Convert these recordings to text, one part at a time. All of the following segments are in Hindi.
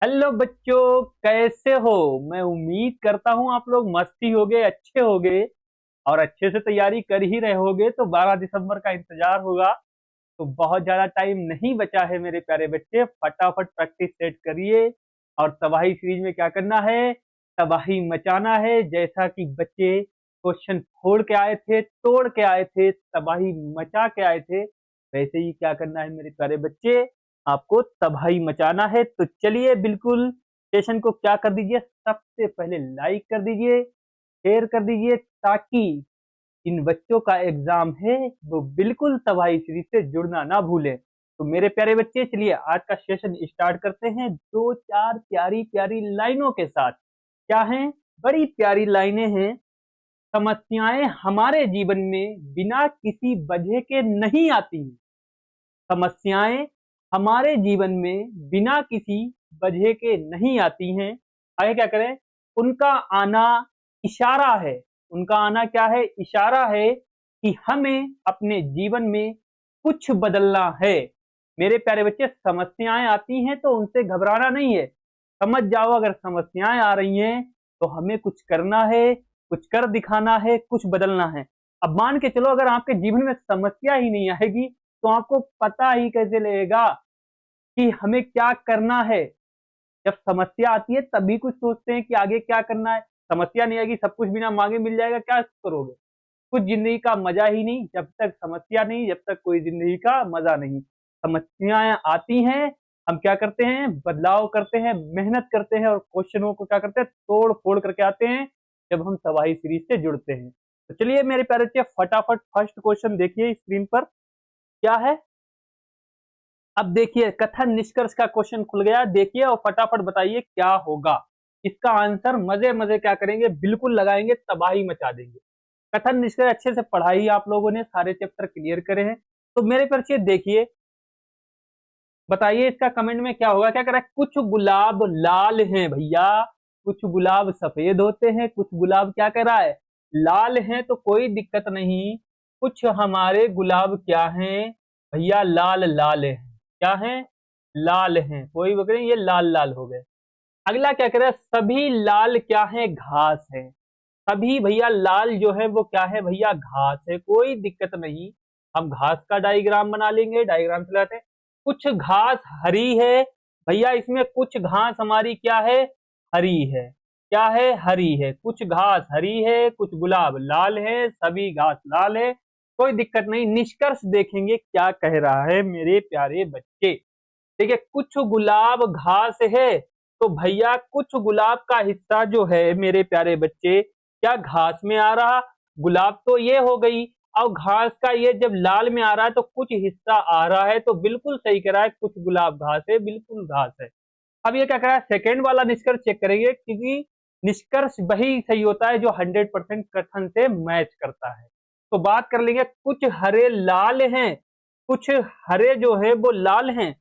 हेलो बच्चों, कैसे हो। मैं उम्मीद करता हूँ आप लोग मस्ती हो गए, अच्छे हो गए और अच्छे से तैयारी कर ही रहे होगे। तो 12 दिसंबर का इंतजार होगा। तो बहुत ज्यादा टाइम नहीं बचा है मेरे प्यारे बच्चे, फटाफट प्रैक्टिस सेट करिए। और तबाही सीरीज में क्या करना है? तबाही मचाना है। जैसा कि बच्चे क्वेश्चन फोड़ के आए थे, तोड़ के आए थे, तबाही मचा के आए थे, वैसे ही क्या करना है मेरे प्यारे बच्चे? आपको तबाही मचाना है। तो चलिए, बिल्कुल सेशन को क्या कर दीजिए, सबसे पहले लाइक कर दीजिए, शेयर कर दीजिए, ताकि इन बच्चों का एग्जाम है वो बिल्कुल तबाही सीरीज से जुड़ना ना भूले। तो मेरे प्यारे बच्चे, चलिए आज का सेशन स्टार्ट करते हैं दो चार प्यारी प्यारी लाइनों के साथ। क्या है? बड़ी प्यारी लाइनें हैं। समस्याएं हमारे जीवन में बिना किसी वजह के नहीं आती। समस्याएं हमारे जीवन में बिना किसी वजह के नहीं आती हैं। आगे क्या करें? उनका आना इशारा है। उनका आना क्या है? इशारा है कि हमें अपने जीवन में कुछ बदलना है। मेरे प्यारे बच्चे, समस्याएं आती हैं तो उनसे घबराना नहीं है। समझ जाओ, अगर समस्याएं आ रही हैं तो हमें कुछ करना है, कुछ कर दिखाना है, कुछ बदलना है। अब मान के चलो, अगर आपके जीवन में समस्या ही नहीं आएगी तो आपको पता ही कैसे लगेगा कि हमें क्या करना है। जब समस्या आती है तभी कुछ सोचते हैं कि आगे क्या करना है। समस्या नहीं आएगी, सब कुछ बिना मांगे मिल जाएगा, क्या करोगे? कुछ जिंदगी का मजा ही नहीं। जब तक समस्या नहीं, जब तक कोई जिंदगी का मजा नहीं। समस्याएं आती हैं, हम क्या करते हैं? बदलाव करते हैं, मेहनत करते हैं और क्वेश्चनों को क्या करते हैं? तोड़ फोड़ करके आते हैं जब हम तबाही सीरीज से जुड़ते हैं। तो चलिए मेरे प्यारे बच्चे, फटाफट फर्स्ट क्वेश्चन देखिए स्क्रीन पर। क्या है? अब देखिए, कथन निष्कर्ष का क्वेश्चन खुल गया, देखिए और फटाफट बताइए क्या होगा। इसका आंसर मजे मजे क्या करेंगे, बिल्कुल लगाएंगे, तबाही मचा देंगे। कथन निष्कर्ष अच्छे से पढ़ाई आप लोगों ने, सारे चैप्टर क्लियर करे हैं। तो मेरे परिचय देखिए, बताइए इसका कमेंट में क्या होगा। क्या कह रहा है? कुछ गुलाब लाल हैं भैया, कुछ गुलाब सफेद होते हैं, कुछ गुलाब क्या कह रहा है? लाल हैं। तो कोई दिक्कत नहीं, कुछ हमारे गुलाब क्या हैं भैया? लाल लाल हैं। क्या हैं? लाल हैं। कोई वगैरह, ये लाल लाल हो गए। अगला क्या कह रहा है? सभी लाल क्या है? घास है। सभी भैया लाल जो है वो क्या है भैया? घास है। कोई दिक्कत नहीं, हम घास का डायग्राम बना लेंगे, डायग्राम चलाते हैं। कुछ घास हरी है भैया, इसमें कुछ घास हमारी क्या है? हरी है। क्या है? हरी है। कुछ घास हरी है, कुछ गुलाब लाल है, सभी घास लाल है। कोई दिक्कत नहीं, निष्कर्ष देखेंगे क्या कह रहा है मेरे प्यारे बच्चे। देखिए, कुछ गुलाब घास है, तो भैया कुछ गुलाब का हिस्सा जो है मेरे प्यारे बच्चे, क्या घास में आ रहा? गुलाब तो ये हो गई, और घास का ये जब लाल में आ रहा है तो कुछ हिस्सा आ रहा है। तो बिल्कुल सही कह रहा है, कुछ गुलाब घास है, बिल्कुल घास है। अब ये क्या कह रहा है? सेकेंड वाला निष्कर्ष चेक करेंगे, क्योंकि निष्कर्ष वही सही होता है जो 100% कथन से मैच करता है। तो बात कर लेंगे, कुछ हरे लाल हैं, कुछ हरे जो है वो लाल हैं।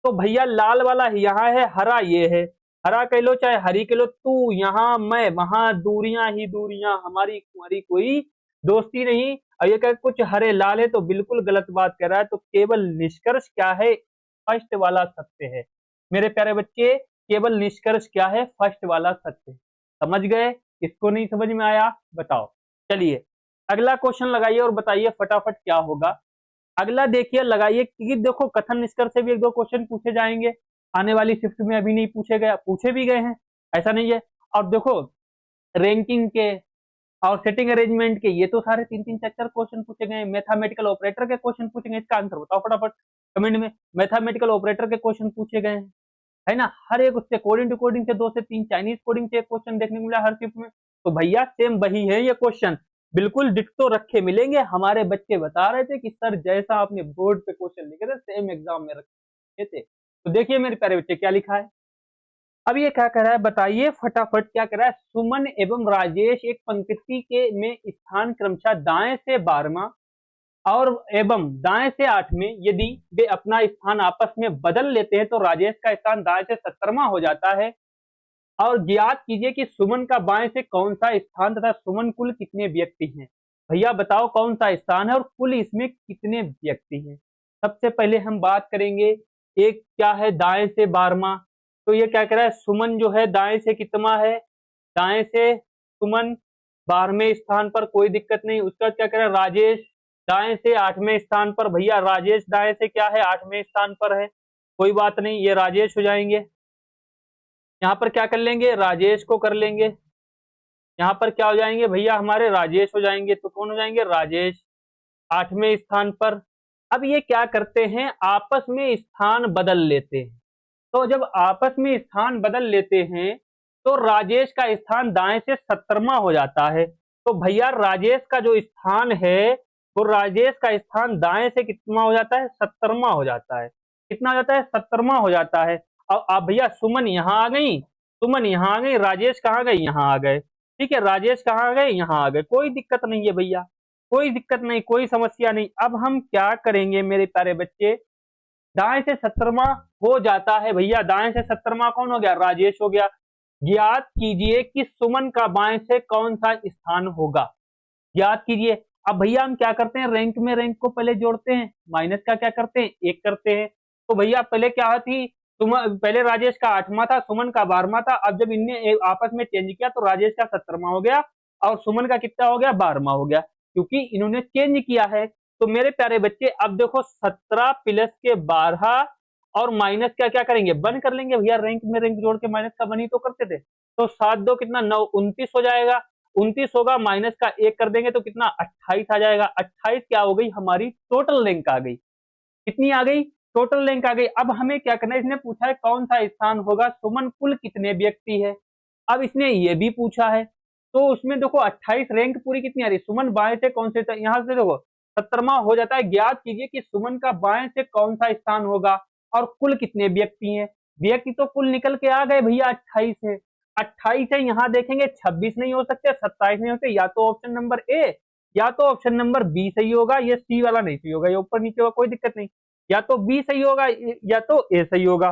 तो भैया लाल वाला यहाँ है, हरा ये है। हरा कह लो चाहे हरी कह लो, तू यहाँ मैं वहां, दूरियां ही दूरियां, हमारी तुम्हारी कोई दोस्ती नहीं। और ये कह कुछ हरे लाल है, तो बिल्कुल गलत बात कर रहा है। तो केवल निष्कर्ष क्या है? फर्स्ट वाला सत्य है मेरे प्यारे बच्चे। केवल निष्कर्ष क्या है? फर्स्ट वाला सत्य। समझ गए? इसको नहीं समझ में आया? बताओ। चलिए अगला क्वेश्चन लगाइए और बताइए फटाफट क्या होगा। अगला देखिए, लगाइए, क्योंकि देखो कथन निष्कर्ष से भी एक दो क्वेश्चन पूछे जाएंगे आने वाली शिफ्ट में। अभी नहीं पूछे गए, पूछे भी गए हैं, ऐसा नहीं है। और देखो, रैंकिंग के और सेटिंग अरेंजमेंट के ये तो सारे तीन तीन चार चार क्वेश्चन पूछे गए। मैथमेटिकल ऑपरेटर के क्वेश्चन पूछे गए, इसका आंसर बताओ फटाफट कमेंट में। मैथमेटिकल ऑपरेटर के क्वेश्चन पूछे गए हैं, है ना? हर एक उससे कोडिंग टू कोडिंग से दो से तीन, चाइनीज कोडिंग से एक क्वेश्चन देखने को मिला हर शिफ्ट में। तो भैया सेम वही है ये क्वेश्चन, बिल्कुल डिट्टो रखे मिलेंगे। हमारे बच्चे बता रहे थे कि सर जैसा आपने बोर्ड पे क्वेश्चन लिखे थे सेम एग्जाम में रखे थे। तो देखिए मेरे प्यारे बच्चे क्या लिखा है। अब ये क्या कह रहा है, बताइए फटाफट क्या कह रहा है। सुमन एवं राजेश एक पंक्ति के में स्थान क्रमशः दाएं से 12वां और एवं दाएं से 8वें, यदि वे अपना स्थान आपस में बदल लेते हैं तो राजेश का स्थान दाएं से 17वां हो जाता है। और ज्ञात कीजिए कि सुमन का बाएं से कौन सा स्थान तथा सुमन कुल कितने व्यक्ति हैं। भैया बताओ कौन सा स्थान है और कुल इसमें कितने व्यक्ति हैं। सबसे पहले हम बात करेंगे, एक क्या है दाएं से 12वां। तो ये क्या कह रहा है, सुमन जो है दाएं से कितना है, दाएं से सुमन 12वें स्थान पर, कोई दिक्कत नहीं। उसके बाद क्या कह रहा है, राजेश दाएं से 8वें स्थान पर। भैया राजेश दाएं से क्या है, 8वें स्थान पर है, कोई बात नहीं, ये राजेश हो जाएंगे। यहाँ पर क्या कर लेंगे, राजेश को कर लेंगे। यहाँ पर क्या हो जाएंगे भैया, हमारे राजेश हो जाएंगे। तो कौन हो जाएंगे, राजेश 8वें स्थान पर। अब ये क्या करते हैं, आपस में स्थान बदल लेते हैं। तो जब आपस में स्थान बदल लेते हैं तो राजेश का स्थान दाएं से 17वां हो जाता है। तो भैया राजेश का जो स्थान है वो राजेश का स्थान दाएं से कितना हो जाता है, 17वां हो जाता है। कितना हो जाता है, 17वां हो जाता है। अब आप भैया सुमन यहाँ आ गई, सुमन यहाँ आ गई, राजेश कहाँ गई, यहाँ आ गए। ठीक है, राजेश कहाँ आ गए, यहाँ आ गए, कोई दिक्कत नहीं है भैया, कोई दिक्कत नहीं, कोई समस्या नहीं। अब हम क्या करेंगे मेरे प्यारे बच्चे, दाएं से 17वां हो जाता है भैया, दाएं से 17वां कौन हो गया, राजेश हो गया। ज्ञात कीजिए कि सुमन का बाएं से कौन सा स्थान होगा, ज्ञात कीजिए। अब भैया हम क्या करते हैं, रैंक में रैंक को पहले जोड़ते हैं, माइनस का क्या करते हैं, 1 करते हैं। तो भैया पहले क्या थी, पहले राजेश का 8वां था, सुमन का 12वां था। अब जब इनने आपस में चेंज किया तो राजेश का 17वां हो गया और सुमन का कितना हो गया, 12वां हो गया, क्योंकि इन्होंने चेंज किया है। तो मेरे प्यारे बच्चे अब देखो 17 प्लस के 12 और माइनस क्या क्या करेंगे, 1 कर लेंगे भैया, रैंक में रैंक जोड़ के माइनस का 1 ही तो करते थे। तो 7 2 कितना 9, 29 हो जाएगा, 29 होगा, माइनस का 1 कर देंगे तो कितना 28 आ जाएगा। 28 क्या हो गई, हमारी टोटल रैंक आ गई। कितनी आ गई, टोटल रैंक आ गई। अब हमें क्या करना है, इसने पूछा है कौन सा स्थान होगा, सुमन कुल कितने व्यक्ति है। अब इसने ये भी पूछा है, तो उसमें देखो 28 रैंक पूरी कितनी आ रही, सुमन बाएं से कौन से, यहां से देखो 17वां हो जाता है। ज्ञात कीजिए कि सुमन का बाएं से कौन सा स्थान होगा और कुल कितने व्यक्ति हैं। व्यक्ति तो कुल निकल के आ गए भैया, 28 है, 28 है। यहाँ देखेंगे 26 नहीं हो सकते, 27 नहीं होते, या तो ऑप्शन नंबर ए या तो ऑप्शन नंबर बी सही होगा, ये सी वाला नहीं सही होगा, ये ऊपर नीचे होगा, कोई दिक्कत नहीं, या तो बी सही होगा या तो ए सही होगा।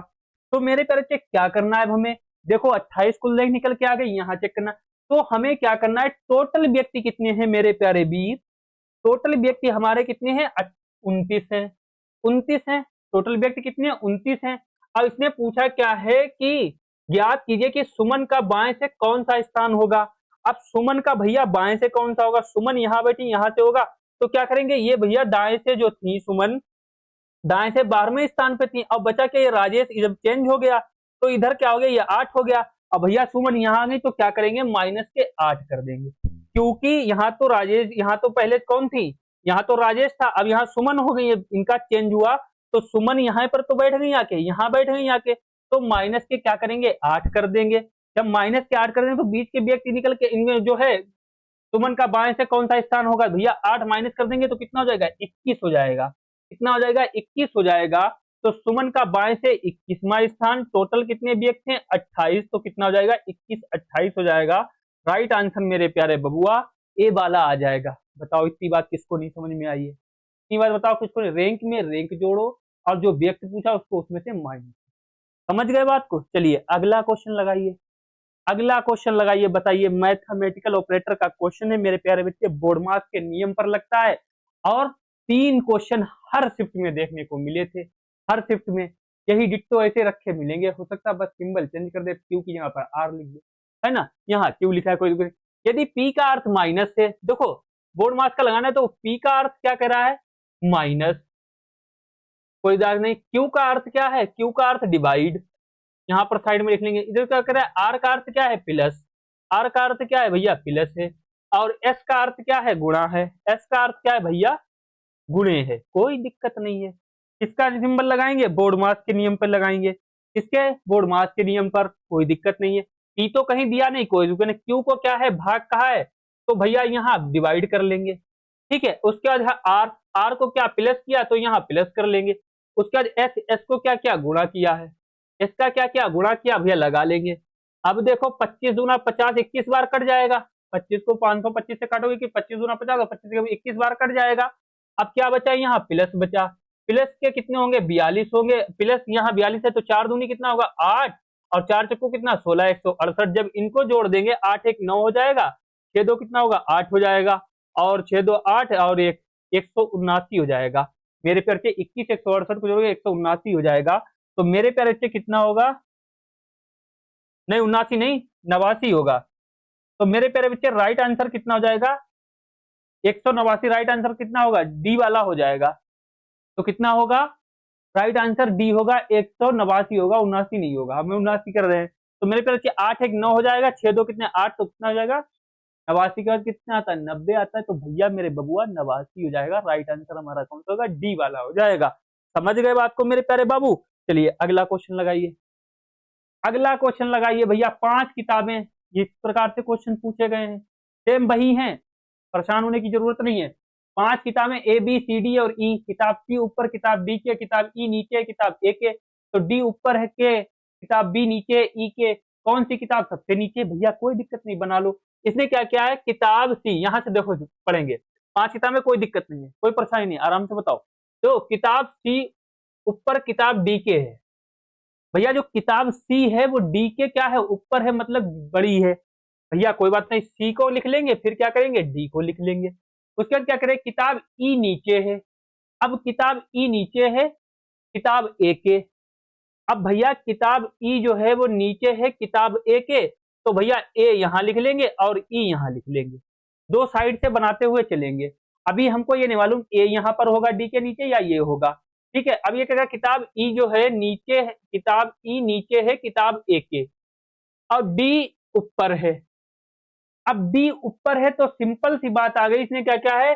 तो मेरे प्यारे चेक क्या करना है हमें, देखो 28 कुल रैंक निकल के आ गई, यहाँ चेक करना। तो हमें क्या करना है, टोटल व्यक्ति कितने हैं मेरे प्यारे वीर, टोटल व्यक्ति हमारे कितने हैं, 29 है, 29 है, टोटल व्यक्ति कितने हैं, 29 है। अब इसने पूछा क्या है कि ज्ञात कीजिए कि सुमन का बाएं से कौन सा स्थान होगा। अब सुमन का भैया बाएं से कौन सा होगा, सुमन यहाँ बैठी, यहाँ से होगा, तो क्या करेंगे, ये भैया दाएं से जो थी सुमन, दाएं से 12वें स्थान पे थी। अब बचा क्या, ये राजेश जब चेंज हो गया तो इधर क्या हो गया, ये 8 हो गया। अब भैया सुमन यहाँ आ गई तो क्या करेंगे, माइनस के 8 कर देंगे, क्योंकि यहाँ तो राजेश, यहाँ तो पहले कौन थी, यहाँ तो राजेश था, अब यहाँ सुमन हो गई, इनका चेंज हुआ तो सुमन यहाँ पर तो बैठ गई आके, यहाँ बैठ गई आके, तो माइनस के क्या करेंगे, 8 कर देंगे। जब माइनस के 8 कर देंगे तो बीच के व्यक्ति निकल के इनमें जो है सुमन का बाएं से कौन सा स्थान होगा, भैया 8 माइनस कर देंगे तो कितना हो जाएगा, 21 हो जाएगा। कितना हो जाएगा, 21 हो जाएगा। तो सुमन का बाएं से 21वां स्थान, टोटल कितने व्यक्ति हैं, 28, तो कितना हो जाएगा, 21 28 हो जाएगा। राइट आंसर मेरे प्यारे बबुआ ए वाला आ जाएगा। बताओ इतनी बात किसको नहीं समझ में आई है, इतनी बात बताओ किसको नहीं, रैंक में रैंक जोड़ो और जो व्यक्ति पूछा उसको उसमें से माइनस। समझ गए बात को, चलिए अगला क्वेश्चन लगाइए, अगला क्वेश्चन लगाइए, बताइए। मैथमेटिकल ऑपरेटर का क्वेश्चन है मेरे प्यारे बच्चे, बोर्ड मार्क्स के नियम पर लगता है और 3 क्वेश्चन हर शिफ्ट में देखने को मिले थे, हर शिफ्ट में यही डिट्टो ऐसे रखे मिलेंगे। हो सकता है बस सिंबल चेंज कर दे, क्यू की जगह पर आर लिख दे, है ना, यहाँ क्यू लिखा है, कोई यदि पी का अर्थ माइनस है, देखो बोर्ड मार्क्स का लगाना है तो पी का अर्थ क्या कह रहा है, माइनस, कोई दाग नहीं। क्यू का अर्थ क्या है, क्यू का अर्थ डिवाइड, यहाँ पर साइड में लिख लेंगे। इधर क्या कर रहा है, आर का अर्थ क्या है, प्लस, आर का अर्थ क्या है भैया, प्लस है। और एस का अर्थ क्या है, गुणा है, एस का अर्थ क्या है भैया, गुणे है, कोई दिक्कत नहीं है। किसका सिंबल लगाएंगे, बोर्ड मास के नियम पर लगाएंगे, किसके, बोर्ड मास के नियम पर, कोई दिक्कत नहीं है। पी तो कहीं दिया नहीं कोई, क्यू को क्या है, भाग कहा है, तो भैया यहाँ डिवाइड कर लेंगे, ठीक है। उसके बाद आर, आर को क्या प्लस किया तो यहाँ प्लस कर लेंगे। उसके बाद एस, एस को क्या क्या गुणा किया है, इसका क्या क्या गुणा किया भैया, लगा लेंगे। अब देखो 25 दूना 50, 21 बार कट जाएगा, 25 को 525 से काटोगे कि 25 दूना 50 और 25 को 21 बार कट जाएगा। अब क्या बचा, यहाँ प्लस बचा, प्लस के कितने होंगे, 42 होंगे, प्लस यहाँ 42 है तो 4 दूनी कितना होगा 8 और 4 चक्कू कितना 16, 168। जब इनको जोड़ देंगे 8 1 9 हो जाएगा, 6 2 कितना होगा 8 हो जाएगा, और 6 2 8 और 1 179 हो जाएगा। मेरे प्यारे 21 168 को जोड़ोगे 179 हो जाएगा। तो मेरे प्यारे बच्चे कितना होगा, नहीं 79 नहीं, 89 होगा। तो मेरे प्यारे बच्चे राइट आंसर कितना हो जाएगा, 189 राइट आंसर कितना होगा, डी वाला हो जाएगा। तो कितना होगा, राइट आंसर डी होगा, 189 होगा, 79 नहीं होगा, हमें 79 कर रहे हैं। तो मेरे प्यारे बच्चे 8 1 9 हो जाएगा, 6 2 कितने 8, तो कितना हो जाएगा 89 के बाद कितना आता है 90 आता है। तो भैया मेरे बबुआ 89 हो जाएगा, राइट आंसर हमारा कौन सा होगा, डी वाला हो जाएगा। समझ गए बात को मेरे प्यारे बाबू। चलिए अगला क्वेश्चन लगाइए, अगला क्वेश्चन लगाइए भैया। 5 किताबें इस प्रकार से क्वेश्चन पूछे गए हैं, सेम वही हैं, परेशान होने की जरूरत नहीं है। 5 किताबें ए बी सी डी और ई, किताब सी ऊपर, किताब डी के, किताब ई नीचे, किताब ए के। तो डी ऊपर है के, किताब बी नीचे, ई के, कौन सी किताब सबसे नीचे, भैया कोई दिक्कत नहीं, बना लो। इसने क्या क्या है, किताब सी, यहां से देखो पढ़ेंगे 5 किताबें, कोई दिक्कत नहीं है, कोई परेशानी नहीं, आराम से बताओ। तो किताब सी ऊपर, किताब डी के है। भैया जो किताब सी है वो डी के क्या है, ऊपर है, मतलब बड़ी है। भैया कोई बात नहीं, सी को लिख लेंगे, फिर क्या करेंगे डी को लिख लेंगे। उसके बाद क्या करें, किताब ई नीचे है। अब किताब ई नीचे है किताब ए के। अब भैया किताब ई जो है वो नीचे है किताब ए के, तो भैया ए यहां लिख लेंगे और ई यहां लिख लेंगे, दो साइड से बनाते हुए चलेंगे। अभी हमको ये नहीं मालूम ए यहां पर होगा डी के नीचे या ये होगा, ठीक है। अब ये कहेगा किताब ई जो है नीचे है, किताब ई नीचे है किताब ए के, और डी ऊपर है। अब डी ऊपर है तो सिंपल सी बात आ गई, इसने क्या क्या है,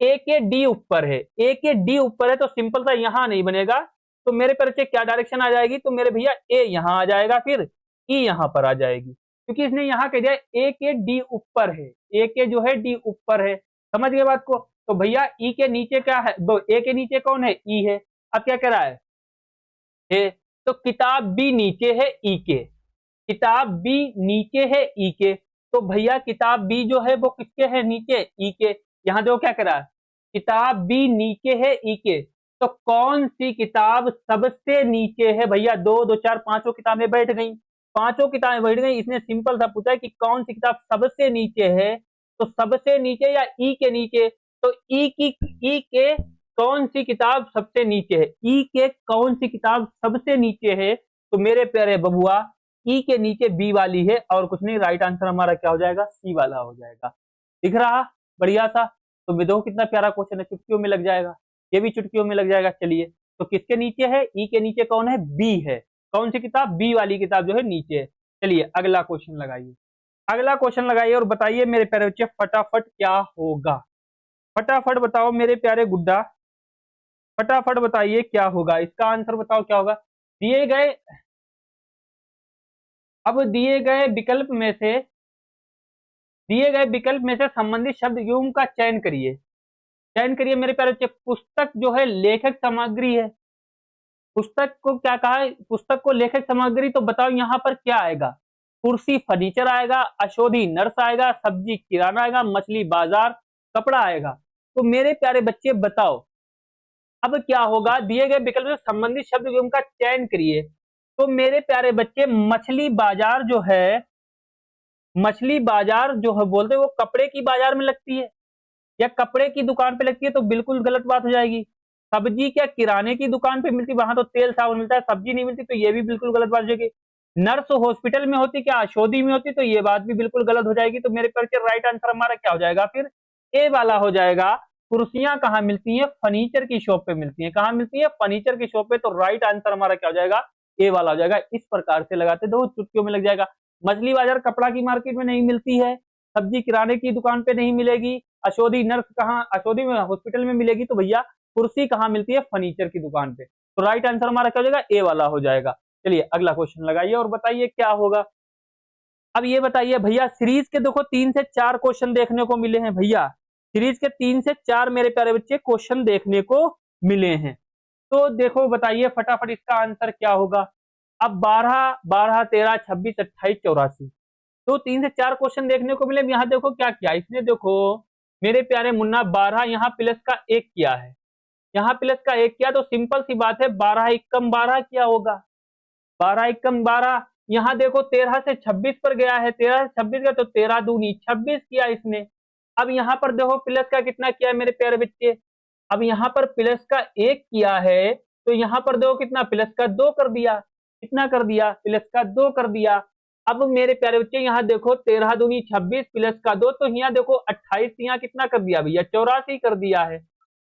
ए के डी ऊपर है, ए के डी ऊपर है, तो सिंपल सा यहां नहीं बनेगा। तो मेरे पर क्या डायरेक्शन आ जाएगी, तो मेरे भैया ए यहां आ जाएगा, फिर ई यहां पर आ जाएगी, क्योंकि इसने यहां कह दिया ए के डी ऊपर है, ए के जो है डी ऊपर है। समझ गए बात को। तो भैया ई के नीचे क्या है, ए के नीचे कौन है, ई है। अब क्या कह रहा है, ए, तो किताब बी नीचे है ई के, किताब बी नीचे है ई के। तो भैया किताब बी जो है वो किसके है, नीचे, ई के। यहां जो क्या करा, किताब बी नीचे है ई के, तो कौन सी किताब सबसे नीचे है, भैया 2 2 4 पांचों किताबें बैठ गई, पांचों किताबें बैठ गई। इसने सिंपल सा पूछा है कि कौन सी किताब सबसे नीचे है, तो सबसे नीचे या ई के नीचे, तो ई के कौन सी किताब सबसे नीचे है, ई के कौन सी किताब सबसे नीचे है। तो मेरे प्यारे बबुआ ई के नीचे बी वाली है और कुछ नहीं, राइट आंसर हमारा क्या हो जाएगा, सी वाला हो जाएगा। दिख रहा बढ़िया सा। तो देखो कितना प्यारा क्वेश्चन है, चुटकियों में लग जाएगा, ये भी चुटकियों में लग जाएगा। चलिए तो किसके नीचे है, ई के नीचे कौन है, बी है, कौन सी किताब, बी वाली किताब जो है नीचे है। चलिए अगला क्वेश्चन लगाइए, अगला क्वेश्चन लगाइए और बताइए मेरे प्यारे बच्चे फटाफट क्या होगा, फटाफट बताओ मेरे प्यारे गुड्डा, फटाफट बताइए क्या होगा, इसका आंसर बताओ क्या होगा। दिए गए, अब दिए गए विकल्प में से, दिए गए विकल्प में से संबंधित शब्द युग्म का चयन करिए, चयन करिए मेरे प्यारे बच्चे। पुस्तक जो है लेखक सामग्री है, पुस्तक को क्या कहा है, पुस्तक को लेखक सामग्री, तो बताओ यहाँ पर क्या आएगा, कुर्सी फर्नीचर आएगा, औषधि नर्स आएगा, सब्जी किराना आएगा, मछली बाजार कपड़ा आएगा। तो मेरे प्यारे बच्चे बताओ अब क्या होगा, दिए गए विकल्प से संबंधित शब्द युग्म का चयन करिए। तो मेरे प्यारे बच्चे मछली बाजार जो है, मछली बाजार जो है बोलते वो कपड़े की बाजार में लगती है या कपड़े की दुकान पे लगती है, तो बिल्कुल गलत बात हो जाएगी। सब्जी क्या किराने की दुकान पे मिलती, वहां तो तेल साबुन मिलता है, सब्जी नहीं मिलती, तो ये भी बिल्कुल गलत बात हो जाएगी। नर्स हॉस्पिटल में होती क्या, औषधि में होती, तो ये बात भी बिल्कुल गलत हो जाएगी। तो मेरे पर राइट आंसर हमारा क्या हो जाएगा, फिर ए वाला हो जाएगा। कुर्सियां कहाँ मिलती है, फर्नीचर की शॉप पे मिलती है, कहाँ मिलती है, फर्नीचर की शॉप पे। तो राइट आंसर हमारा क्या हो जाएगा, ए वाला हो जाएगा। इस प्रकार से लगाते दो चुटकियों में लग जाएगा। मछली बाजार कपड़ा की मार्केट में नहीं मिलती है, सब्जी किराने की दुकान पे नहीं मिलेगी, औषधि नर्स कहाँ, औषधि में हॉस्पिटल में मिलेगी, तो भैया कुर्सी कहाँ मिलती है, फर्नीचर की दुकान पे। तो राइट आंसर हमारा क्या हो जाएगा, ए वाला हो जाएगा। चलिए अगला क्वेश्चन लगाइए और बताइए क्या होगा। अब ये बताइए भैया, सीरीज के देखो 3 से 4 क्वेश्चन देखने को मिले हैं भैया, सीरीज के 3 से 4 मेरे प्यारे बच्चे क्वेश्चन देखने को मिले हैं। तो देखो बताइए फटाफट इसका आंसर क्या होगा। अब 12 12 13 26 28 84, तो 3 से 4 क्वेश्चन देखने को मिले। यहाँ देखो क्या किया इसने, देखो मेरे प्यारे मुन्ना 12 यहाँ प्लस का 1 किया है, यहाँ प्लस का 1 किया, तो सिंपल सी बात है 12 एकम 12 क्या होगा, 12 एकम 12। यहाँ देखो 13 से 26 पर गया है, 13 से 26 गया, तो 13 दूनी 26 किया इसने। अब यहाँ पर देखो प्लस का कितना किया है मेरे प्यारे बच्चे, अब यहाँ पर प्लस का 1 किया है, तो यहाँ पर देखो कितना प्लस का 2 कर दिया, कितना कर दिया, प्लस का 2 कर दिया। अब मेरे प्यारे बच्चे यहाँ देखो 13 दूनी 26 प्लस का 2, तो यहाँ देखो 28 यहाँ कितना कर दिया भैया, 84 कर दिया है।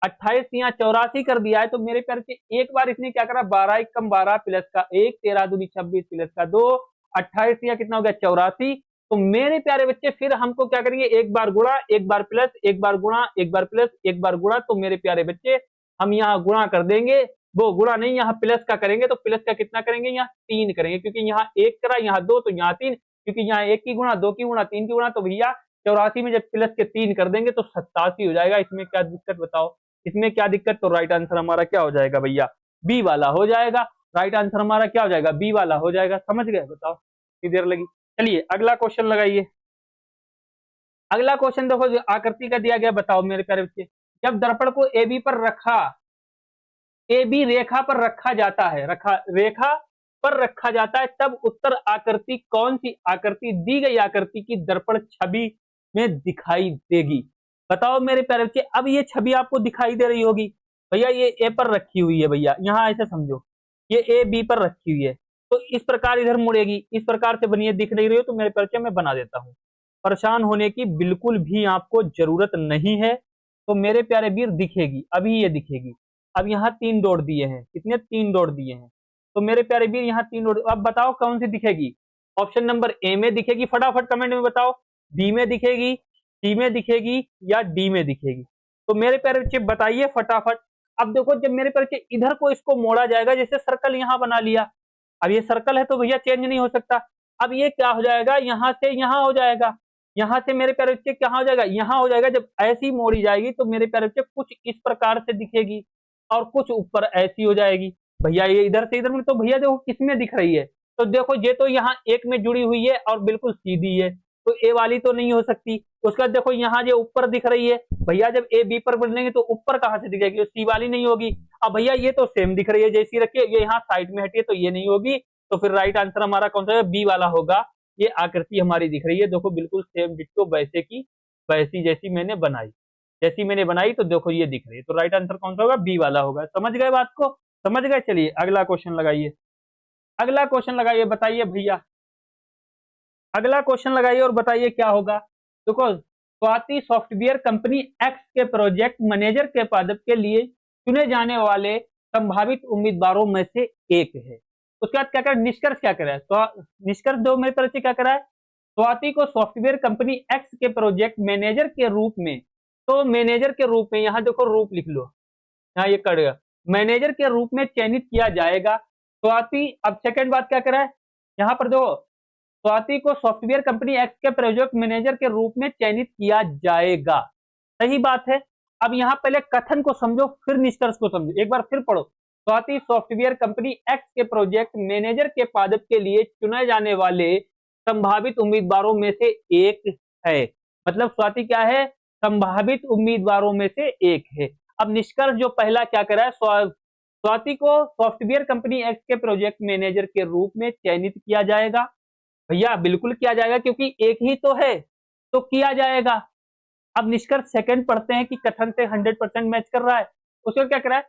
28 यहाँ 84 कर दिया है। तो मेरे प्यारे बच्चे एक बार इसने क्या करा, 12 एकम 12 प्लस का 1, 13 दूनी 26 प्लस का 2, 28 यहाँ कितना हो गया 84। तो मेरे प्यारे बच्चे फिर हमको क्या करेंगे, एक बार गुणा, एक बार प्लस, एक बार गुणा, एक बार प्लस, एक बार गुणा। तो मेरे प्यारे बच्चे हम यहाँ गुणा कर देंगे, वो गुणा नहीं यहाँ प्लस का करेंगे। तो प्लस का कितना करेंगे, यहाँ 3 करेंगे, क्योंकि यहाँ 1 करा, यहाँ 2, तो यहाँ 3, क्योंकि यहाँ 1 की गुणा, 2 की गुणा, 3 की गुणा। तो भैया 84 में जब प्लस के 3 कर देंगे तो 87 हो जाएगा। इसमें क्या दिक्कत बताओ, इसमें क्या दिक्कत। तो राइट आंसर हमारा क्या हो जाएगा भैया, बी वाला हो जाएगा। राइट आंसर हमारा क्या हो जाएगा, बी वाला हो जाएगा। समझ गए, बताओ कितनी देर लगी। चलिए अगला क्वेश्चन लगाइए। अगला क्वेश्चन देखो, जो आकृति का दिया गया, बताओ मेरे प्यारे बच्चे, जब दर्पण को ए बी पर रखा, ए बी रेखा पर रखा जाता है, रेखा पर रखा जाता है, तब उत्तर आकृति कौन सी आकृति दी गई आकृति की दर्पण छवि में दिखाई देगी। बताओ मेरे प्यारे बच्चे, अब ये छवि आपको दिखाई दे रही होगी भैया, ये ए पर रखी हुई है भैया, यहाँ ऐसे समझो ये ए बी पर रखी हुई है, तो इस प्रकार इधर मुड़ेगी, इस प्रकार से बनी है। दिख नहीं रही हो तो मेरे प्यारे बच्चे मैं बना देता हूँ, परेशान होने की बिल्कुल भी आपको जरूरत नहीं है। तो मेरे प्यारे वीर दिखेगी, अभी ये दिखेगी। अब यहाँ 3 डॉट दिए हैं, कितने 3 डॉट दिए हैं। तो मेरे प्यारे वीर यहाँ 3 डॉट, अब बताओ कौन सी दिखेगी। ऑप्शन नंबर ए में दिखेगी, फटाफट कमेंट में बताओ, बी में दिखेगी, सी में दिखेगी या डी में दिखेगी। तो मेरे प्यारे बच्चे बताइए फटाफट। अब देखो जब मेरे प्यारे बच्चे इधर को इसको मोड़ा जाएगा, जैसे सर्कल यहाँ बना लिया, अब ये सर्कल है तो भैया चेंज नहीं हो सकता। अब ये क्या हो जाएगा, यहाँ से यहाँ हो जाएगा, यहाँ से मेरे प्यारे बच्चे क्या हो जाएगा, यहाँ हो जाएगा। जब ऐसी मोड़ी जाएगी तो मेरे प्यारे बच्चे कुछ इस प्रकार से दिखेगी और कुछ ऊपर ऐसी हो जाएगी। भैया ये इधर से इधर में, तो भैया देखो किसमें दिख रही है, तो देखो ये तो यहाँ एक में जुड़ी हुई है और बिल्कुल सीधी है, तो ए वाली तो नहीं हो सकती। उसके बाद देखो यहाँ ये ऊपर दिख रही है, भैया जब ए बी पर बदलेंगे तो ऊपर कहाँ से दिखेगी, सी वाली नहीं होगी। अब भैया ये तो सेम दिख रही है, जैसी रखिए, ये यहाँ साइड में हटी है तो ये नहीं होगी। तो फिर राइट आंसर हमारा कौन सा है, बी वाला होगा। ये आकृति हमारी दिख रही है, देखो बिल्कुल सेम डिट्टो वैसे की वैसी जैसी मैंने बनाई, जैसी मैंने बनाई, तो देखो ये दिख रही है। तो राइट आंसर कौन सा होगा, बी वाला होगा। समझ गए बात को, समझ गए। चलिए अगला क्वेश्चन लगाइए, अगला क्वेश्चन लगाइए, बताइए भैया, अगला क्वेश्चन लगाइए और बताइए क्या होगा। देखो स्वाति सॉफ्टवेयर कंपनी एक्स के प्रोजेक्ट मैनेजर के पद के लिए चुने जाने वाले संभावित उम्मीदवारों में से एक है। उसके बाद क्या करें, निष्कर्ष क्या करें, तो निष्कर्ष दो मेरे तरफ से क्या करा है, स्वाति को सॉफ्टवेयर कंपनी एक्स के प्रोजेक्ट मैनेजर के रूप में, तो मैनेजर के रूप में, यहाँ देखो रूप लिख लो, यहाँ ये करेगा, मैनेजर के रूप में चयनित किया जाएगा। स्वाति, अब सेकंड बात क्या करा है, यहाँ पर देखो स्वाति को सॉफ्टवेयर कंपनी एक्स के प्रोजेक्ट मैनेजर के रूप में चयनित किया जाएगा, सही बात है। अब यहाँ पहले कथन को समझो फिर निष्कर्ष को समझो, एक बार फिर पढ़ो। स्वाति सॉफ्टवेयर कंपनी एक्स के प्रोजेक्ट मैनेजर के पद के लिए चुने जाने वाले संभावित उम्मीदवारों में से एक है, मतलब स्वाति क्या है, संभावित उम्मीदवारों में से एक है। अब निष्कर्ष जो पहला क्या करा है, स्वाति को सॉफ्टवेयर कंपनी एक्स के प्रोजेक्ट मैनेजर के रूप में चयनित किया जाएगा। भैया बिल्कुल किया जाएगा, क्योंकि एक ही तो है तो किया जाएगा। अब निष्कर्ष सेकंड पढ़ते हैं कि कथन से 100% मैच कर रहा है। उसको क्या करा है,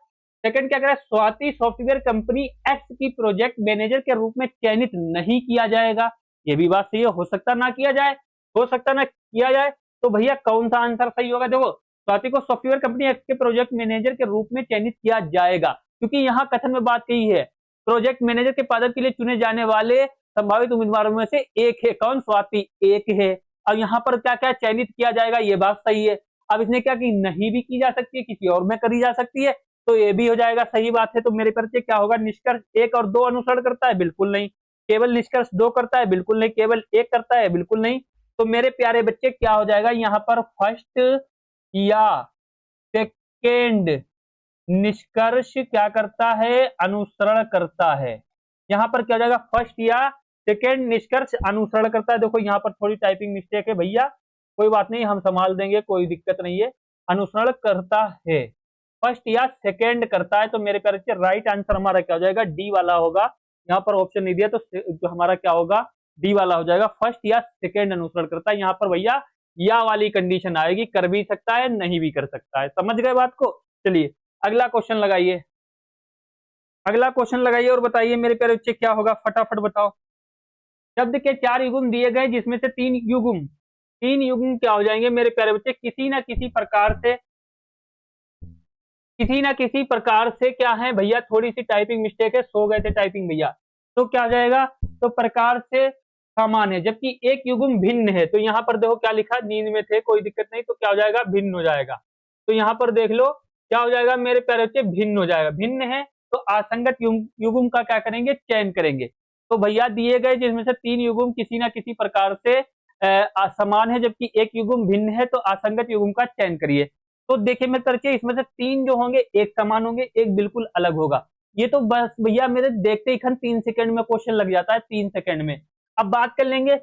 सेकंड क्या करा है, स्वाति सॉफ्टवेयर कंपनी एक्स की प्रोजेक्ट मैनेजर के रूप में चयनित नहीं किया जाएगा। ये भी बात सही है, हो सकता ना किया जाए, हो सकता ना किया जाए। तो भैया कौन सा आंसर सही होगा, देखो स्वाति को सॉफ्टवेयर कंपनी एक्स के प्रोजेक्ट मैनेजर के रूप में चयनित किया जाएगा, क्योंकि यहाँ कथन में बात कही है प्रोजेक्ट मैनेजर के पद के लिए चुने जाने वाले संभावित उम्मीदवारों में से एक है, कौन, स्वाति एक है। और यहाँ पर क्या क्या चयनित किया जाएगा, ये बात सही है। अब इसने क्या की, नहीं भी की जा सकती है, किसी और में करी जा सकती है, तो ये भी हो जाएगा, सही बात है। तो मेरे परिचय क्या होगा, निष्कर्ष 1 और 2 अनुसरण करता है, बिल्कुल नहीं। केवल निष्कर्ष 2 करता है, बिल्कुल नहीं। केवल 1 करता है, बिल्कुल नहीं। तो मेरे प्यारे बच्चे क्या हो जाएगा, यहाँ पर फर्स्ट या सेकेंड निष्कर्ष क्या करता है, अनुसरण करता है। यहाँ पर क्या हो जाएगा, फर्स्ट या सेकेंड निष्कर्ष अनुसरण करता है। देखो यहाँ पर थोड़ी टाइपिंग मिस्टेक है भैया, कोई बात नहीं, हम संभाल देंगे, कोई दिक्कत नहीं है। अनुसरण करता है, फर्स्ट या सेकेंड करता है। तो मेरे प्यारे बच्चे राइट आंसर हमारा क्या हो जाएगा, डी वाला होगा। यहाँ पर ऑप्शन नहीं दिया तो हमारा क्या होगा, डी वाला हो जाएगा, फर्स्ट या सेकेंड अनुसरण करता है। यहाँ पर भैया या वाली कंडीशन आएगी, कर भी सकता है नहीं भी कर सकता है। समझ गए बात को। चलिए अगला क्वेश्चन लगाइए, अगला क्वेश्चन लगाइए और बताइए मेरे प्यारे बच्चे क्या होगा, फटाफट बताओ। शब्द के 4 युग्म दिए गए जिसमें से 3 युग्म क्या हो जाएंगे मेरे प्यारे बच्चे, किसी ना किसी प्रकार से क्या है भैया, थोड़ी सी टाइपिंग मिस्टेक है, सो गए थे टाइपिंग भैया, तो क्या हो जाएगा, तो प्रकार से समान है, जबकि एक युग्म भिन्न है। तो यहाँ पर देखो क्या लिखा, नींद में थे कोई दिक्कत नहीं, तो क्या हो जाएगा, भिन्न हो जाएगा। तो यहाँ पर देख लो क्या हो जाएगा मेरे प्यारे बच्चे, भिन्न हो जाएगा। भिन्न है तो असंगत युग्म का क्या करेंगे, चयन करेंगे। तो भैया दिए गए जिसमें से 3 युग्म किसी ना किसी प्रकार से समान है, जबकि एक युग्म भिन्न है, तो असंगत युग्म का चयन करिए। तो देखिए मेरे तरह इसमें से 3 जो होंगे एक समान होंगे, एक बिल्कुल अलग होगा। ये तो बस भैया मेरे देखते ही खन 3 सेकंड में क्वेश्चन लग जाता है, 3 सेकंड में। अब बात कर लेंगे,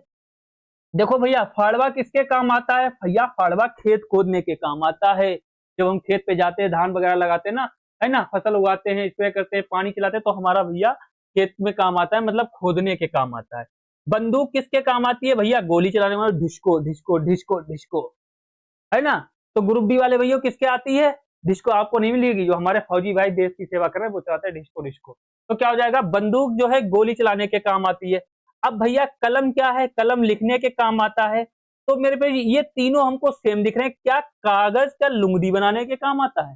देखो भैया फाड़वा किसके काम आता है, भैया फाड़वा खेत खोदने के काम आता है। जब हम खेत पे जाते हैं, धान वगैरह लगाते हैं ना, है ना, फसल उगाते हैं, स्प्रे करते हैं, पानी चलाते हैं, तो हमारा भैया खेत में काम आता है, मतलब खोदने के काम आता है। बंदूक किसके काम आती है भैया, गोली चलाने वाले, ढिस्को ढिस्को ढिस्को ढिस्को, है ना। तो ग्रुप बी वाले भैया किसके आती है, डिस्को। आपको नहीं मिलेगी, जो हमारे फौजी भाई देश की सेवा कर रहे हैं वो चलाते हैं डिस्को डिस्को। तो क्या हो जाएगा, बंदूक जो है गोली चलाने के काम आती है। अब भैया कलम क्या है, कलम लिखने के काम आता है। तो मेरे पे ये तीनों हमको सेम दिख रहे हैं, क्या कागज का लुंगदी बनाने के काम आता है,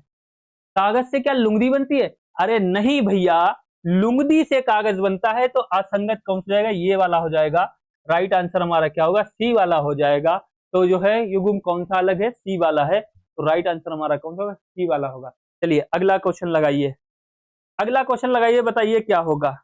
कागज से क्या लुंगदी बनती है, अरे नहीं भैया, लुंगदी से कागज बनता है। तो असंगत कौन सा जाएगा, ये वाला हो जाएगा। राइट आंसर हमारा क्या होगा, सी वाला हो जाएगा। तो जो है युग्म कौन सा अलग है, सी वाला है। तो राइट आंसर हमारा कौन सा होगा, सी वाला होगा। चलिए अगला क्वेश्चन लगाइए, अगला क्वेश्चन लगाइए, बताइए क्या होगा।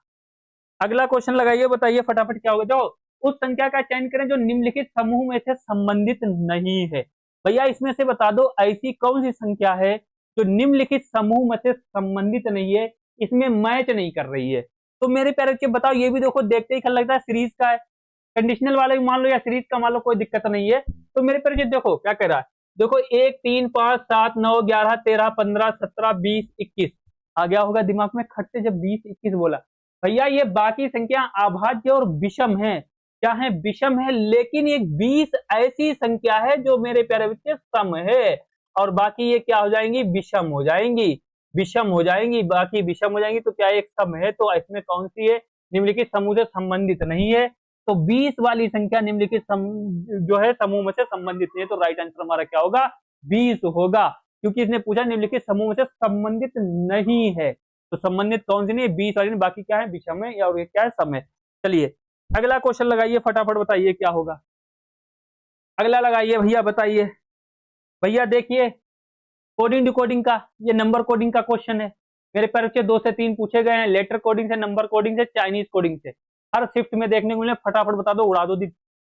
अगला क्वेश्चन लगाइए, बताइए फटाफट क्या होगा। जो उस संख्या का चयन करें जो निम्नलिखित समूह में से संबंधित नहीं है। भैया इसमें से बता दो ऐसी कौन सी संख्या है जो निम्नलिखित समूह में से संबंधित नहीं है, इसमें मैच नहीं कर रही है। तो मेरे प्यारे बच्चे बताओ, ये भी देखो देखते ही लगता है सीरीज का है, कंडीशनल वाले मान लो या सीरीज का मान लो, कोई दिक्कत नहीं है। तो मेरे प्यारे बच्चे देखो क्या कह रहा है, देखो 1 3 5 7 9 11 13 15 17 20 21 आ गया होगा दिमाग में खट से जब 20 21 बोला। भैया ये बाकी संख्या अभाज्य और विषम है, क्या है, विषम है, लेकिन एक 20 ऐसी संख्या है जो मेरे प्यारे बच्चे सम है, और बाकी ये क्या हो जाएंगी, विषम हो जाएंगी, विषम हो जाएंगी, बाकी विषम हो जाएंगी। तो क्या एक सम है, तो इसमें कौन सी है, निम्नलिखित समूह से संबंधित नहीं है। तो 20 वाली संख्या निम्नलिखित जो है समूह में से संबंधित नहीं है। तो राइट आंसर हमारा क्या होगा, 20 होगा, क्योंकि इसने पूछा निम्नलिखित समूह में से संबंधित नहीं है। तो संबंधित कौन सी नहीं है, 20 वाली, बाकी क्या है, विषम है, और ये क्या है, सम है। चलिए अगला क्वेश्चन लगाइए, फटाफट बताइए क्या होगा। अगला लगाइए भैया, बताइए भैया। देखिए कोडिंग डिकोडिंग का, ये नंबर कोडिंग का क्वेश्चन है। मेरे परीक्षा 2 से 3 पूछे गए हैं, लेटर कोडिंग से, नंबर कोडिंग से, चाइनीज कोडिंग से, हर शिफ्ट में देखने को मिले। फटाफट बता दो, उड़ा दो,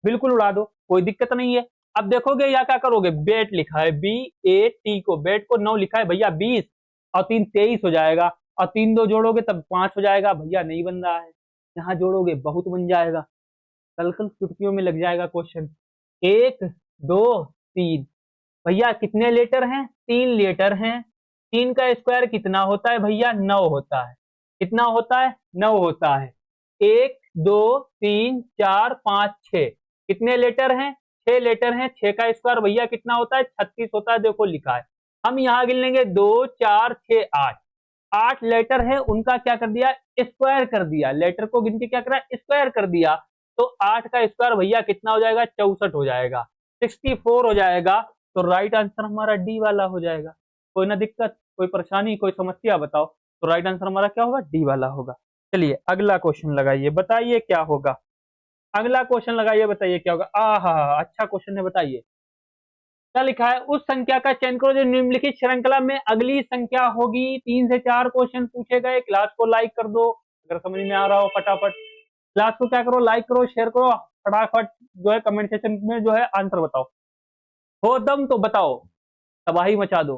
बिल्कुल उड़ा दो, कोई दिक्कत नहीं है। अब देखोगे या क्या करोगे, बेट लिखा है, BAT को, बेट को 9 लिखा है भैया, 20 और 3 23 हो जाएगा, और 3 2 जोड़ोगे तब 5 हो जाएगा। भैया नहीं बन रहा है, यहाँ जोड़ोगे बहुत बन जाएगा, कल कल चुटकियों में लग जाएगा क्वेश्चन। 1 2 3 भैया कितने लेटर हैं, 3 लेटर हैं। 3 का स्क्वायर कितना होता है भैया, 9 होता है। कितना होता है, 9 होता है। 1 2 3 4 5 6 कितने लेटर हैं, 6 लेटर हैं। 6 का स्क्वायर भैया कितना होता है, 36 होता है, देखो लिखा है। हम यहाँ गिन लेंगे 2 4 6 8, 8 लेटर है, उनका क्या कर दिया, स्क्वायर कर दिया, लेटर को गिन के क्या करा, स्क्वायर कर दिया। तो 8 का स्क्वायर भैया कितना हो जाएगा, 64 हो जाएगा, 64 हो जाएगा। तो राइट आंसर हमारा डी वाला हो जाएगा। कोई ना दिक्कत, कोई परेशानी, कोई समस्या बताओ। तो राइट आंसर हमारा क्या होगा, डी वाला होगा। चलिए अगला क्वेश्चन लगाइए, बताइए क्या होगा। अगला क्वेश्चन लगाइए, बताइए क्या होगा। आहा अच्छा क्वेश्चन है, बताइए क्या लिखा है। उस संख्या का चयन करो जो निम्नलिखित श्रृंखला में अगली संख्या होगी। 3 से 4 क्वेश्चन पूछे गए। क्लास को लाइक कर दो अगर समझ में आ रहा हो, फटाफट क्लास को क्या करो, लाइक करो, शेयर करो, फटाफट जो है कमेंट सेक्शन में जो है आंसर बताओ, हो दम तो बताओ, तबाही मचा दो,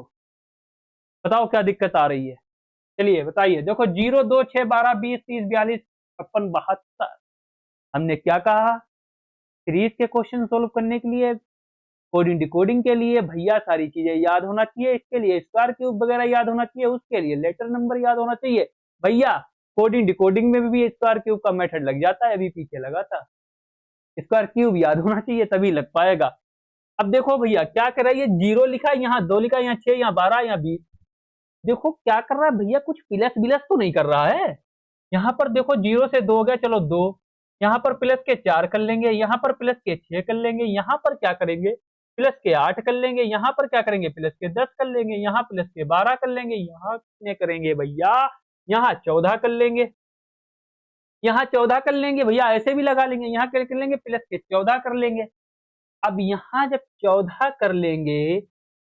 बताओ क्या दिक्कत आ रही है। चलिए बताइए, देखो 0 2 6 12 20 30 42 56 72, हमने क्या कहा, सीरीज के क्वेश्चन सोल्व करने के लिए, कोडिंग डिकोडिंग के लिए भैया सारी चीजें याद होना चाहिए, इसके लिए स्क्वायर क्यूब वगैरह याद होना चाहिए, उसके लिए लेटर नंबर याद होना चाहिए। भैया कोडिंग डिकोडिंग में भी स्क्वायर क्यूब का मेथड लग जाता है, अभी पीछे लगा था, स्क्वायर क्यूब याद होना चाहिए तभी लग पाएगा। अब देखो भैया क्या कर रहा है, ये 0 लिखा है, यहाँ 2 लिखा है, यहाँ 6, यहाँ 12, यहाँ 20, देखो क्या कर रहा है भैया, कुछ प्लस बिलस तो नहीं कर रहा है। यहाँ पर देखो 0 से 2 हो गया, चलो 2, यहाँ पर प्लस के 4 कर लेंगे, यहाँ पर प्लस के 6 कर लेंगे, यहाँ पर क्या करेंगे प्लस के 8 कर लेंगे, यहाँ पर क्या करेंगे प्लस के 10 कर लेंगे, यहाँ प्लस के 12 कर लेंगे, यहाँ कितने करेंगे भैया, यहाँ 14 कर लेंगे, यहाँ 14 कर लेंगे भैया, ऐसे भी लगा लेंगे, यहाँ कर लेंगे प्लस के 14 कर लेंगे। अब यहाँ जब 14 कर लेंगे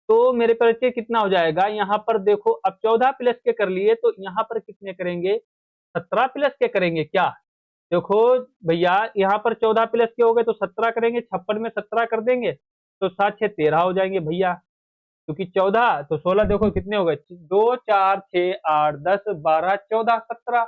तो मेरे बच्चे कितना हो जाएगा, यहाँ पर देखो अब 14 प्लस के कर लिए तो यहाँ पर कितने करेंगे 17 प्लस के करेंगे क्या, देखो भैया यहाँ पर 14 प्लस के हो गए तो 17 करेंगे, 56 में 17 कर देंगे तो 7 6 13 हो जाएंगे भैया, क्योंकि 14 तो 16 देखो कितने हो गए 2 4 6 8 10 12 14 17।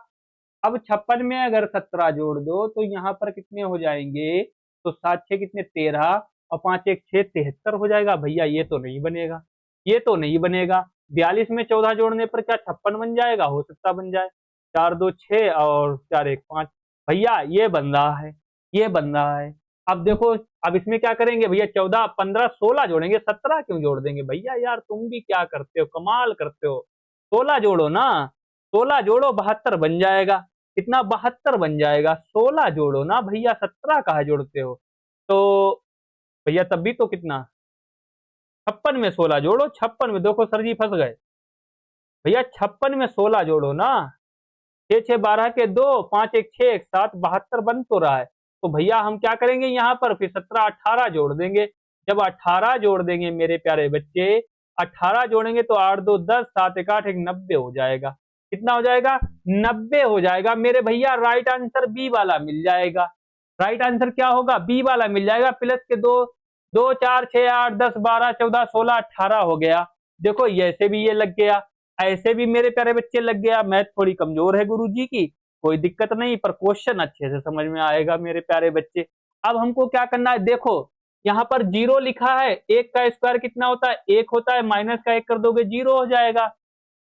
अब 56 में अगर 17 जोड़ दो तो यहाँ पर कितने हो जाएंगे, तो 7 6 कितने 13 और 5 1 6 73 हो जाएगा भैया, ये तो नहीं बनेगा, ये तो नहीं बनेगा। 42 में 14 जोड़ने पर क्या 56 बन जाएगा, हो सकता बन जाए, 4 2 6 और 4 1 5 भैया, ये बन रहा है, ये बन रहा है। अब देखो अब इसमें क्या करेंगे भैया, 14 15 16 जोड़ेंगे, 17 क्यों जोड़ देंगे भैया, यार तुम भी क्या करते हो, कमाल करते हो। 16 जोड़ो ना, 16 जोड़ो 72 बन जाएगा, कितना 72 बन जाएगा, 16 जोड़ो ना भैया, 17 कहाँ जोड़ते हो। तो भैया तब भी तो कितना 56 में 16 जोड़ो, 56 में देखो सर जी फंस गए भैया, 56 में 16 जोड़ो ना, 6 6 12 के 2 5 1 6 1 7 72 बन तो रहा है। तो भैया हम क्या करेंगे यहाँ पर फिर 17 18 जोड़ देंगे, जब 18 जोड़ देंगे मेरे प्यारे बच्चे, 18 जोड़ेंगे तो 8 2 10 7 1 8 1 90 हो जाएगा, कितना हो जाएगा 90 हो जाएगा मेरे भैया, राइट आंसर बी वाला मिल जाएगा। राइट आंसर क्या होगा, बी वाला मिल जाएगा, प्लस के 2 2 4 6 8 10 12 14 16 18 हो गया। देखो ऐसे भी ये लग गया, ऐसे भी मेरे प्यारे बच्चे लग गया, मैथ थोड़ी कमजोर है गुरुजी की, कोई दिक्कत नहीं, पर क्वेश्चन अच्छे से समझ में आएगा मेरे प्यारे बच्चे। अब हमको क्या करना है, देखो यहाँ पर 0 लिखा है, 1 का स्क्वायर कितना होता है 1 होता है, माइनस का 1 कर दोगे 0 हो जाएगा।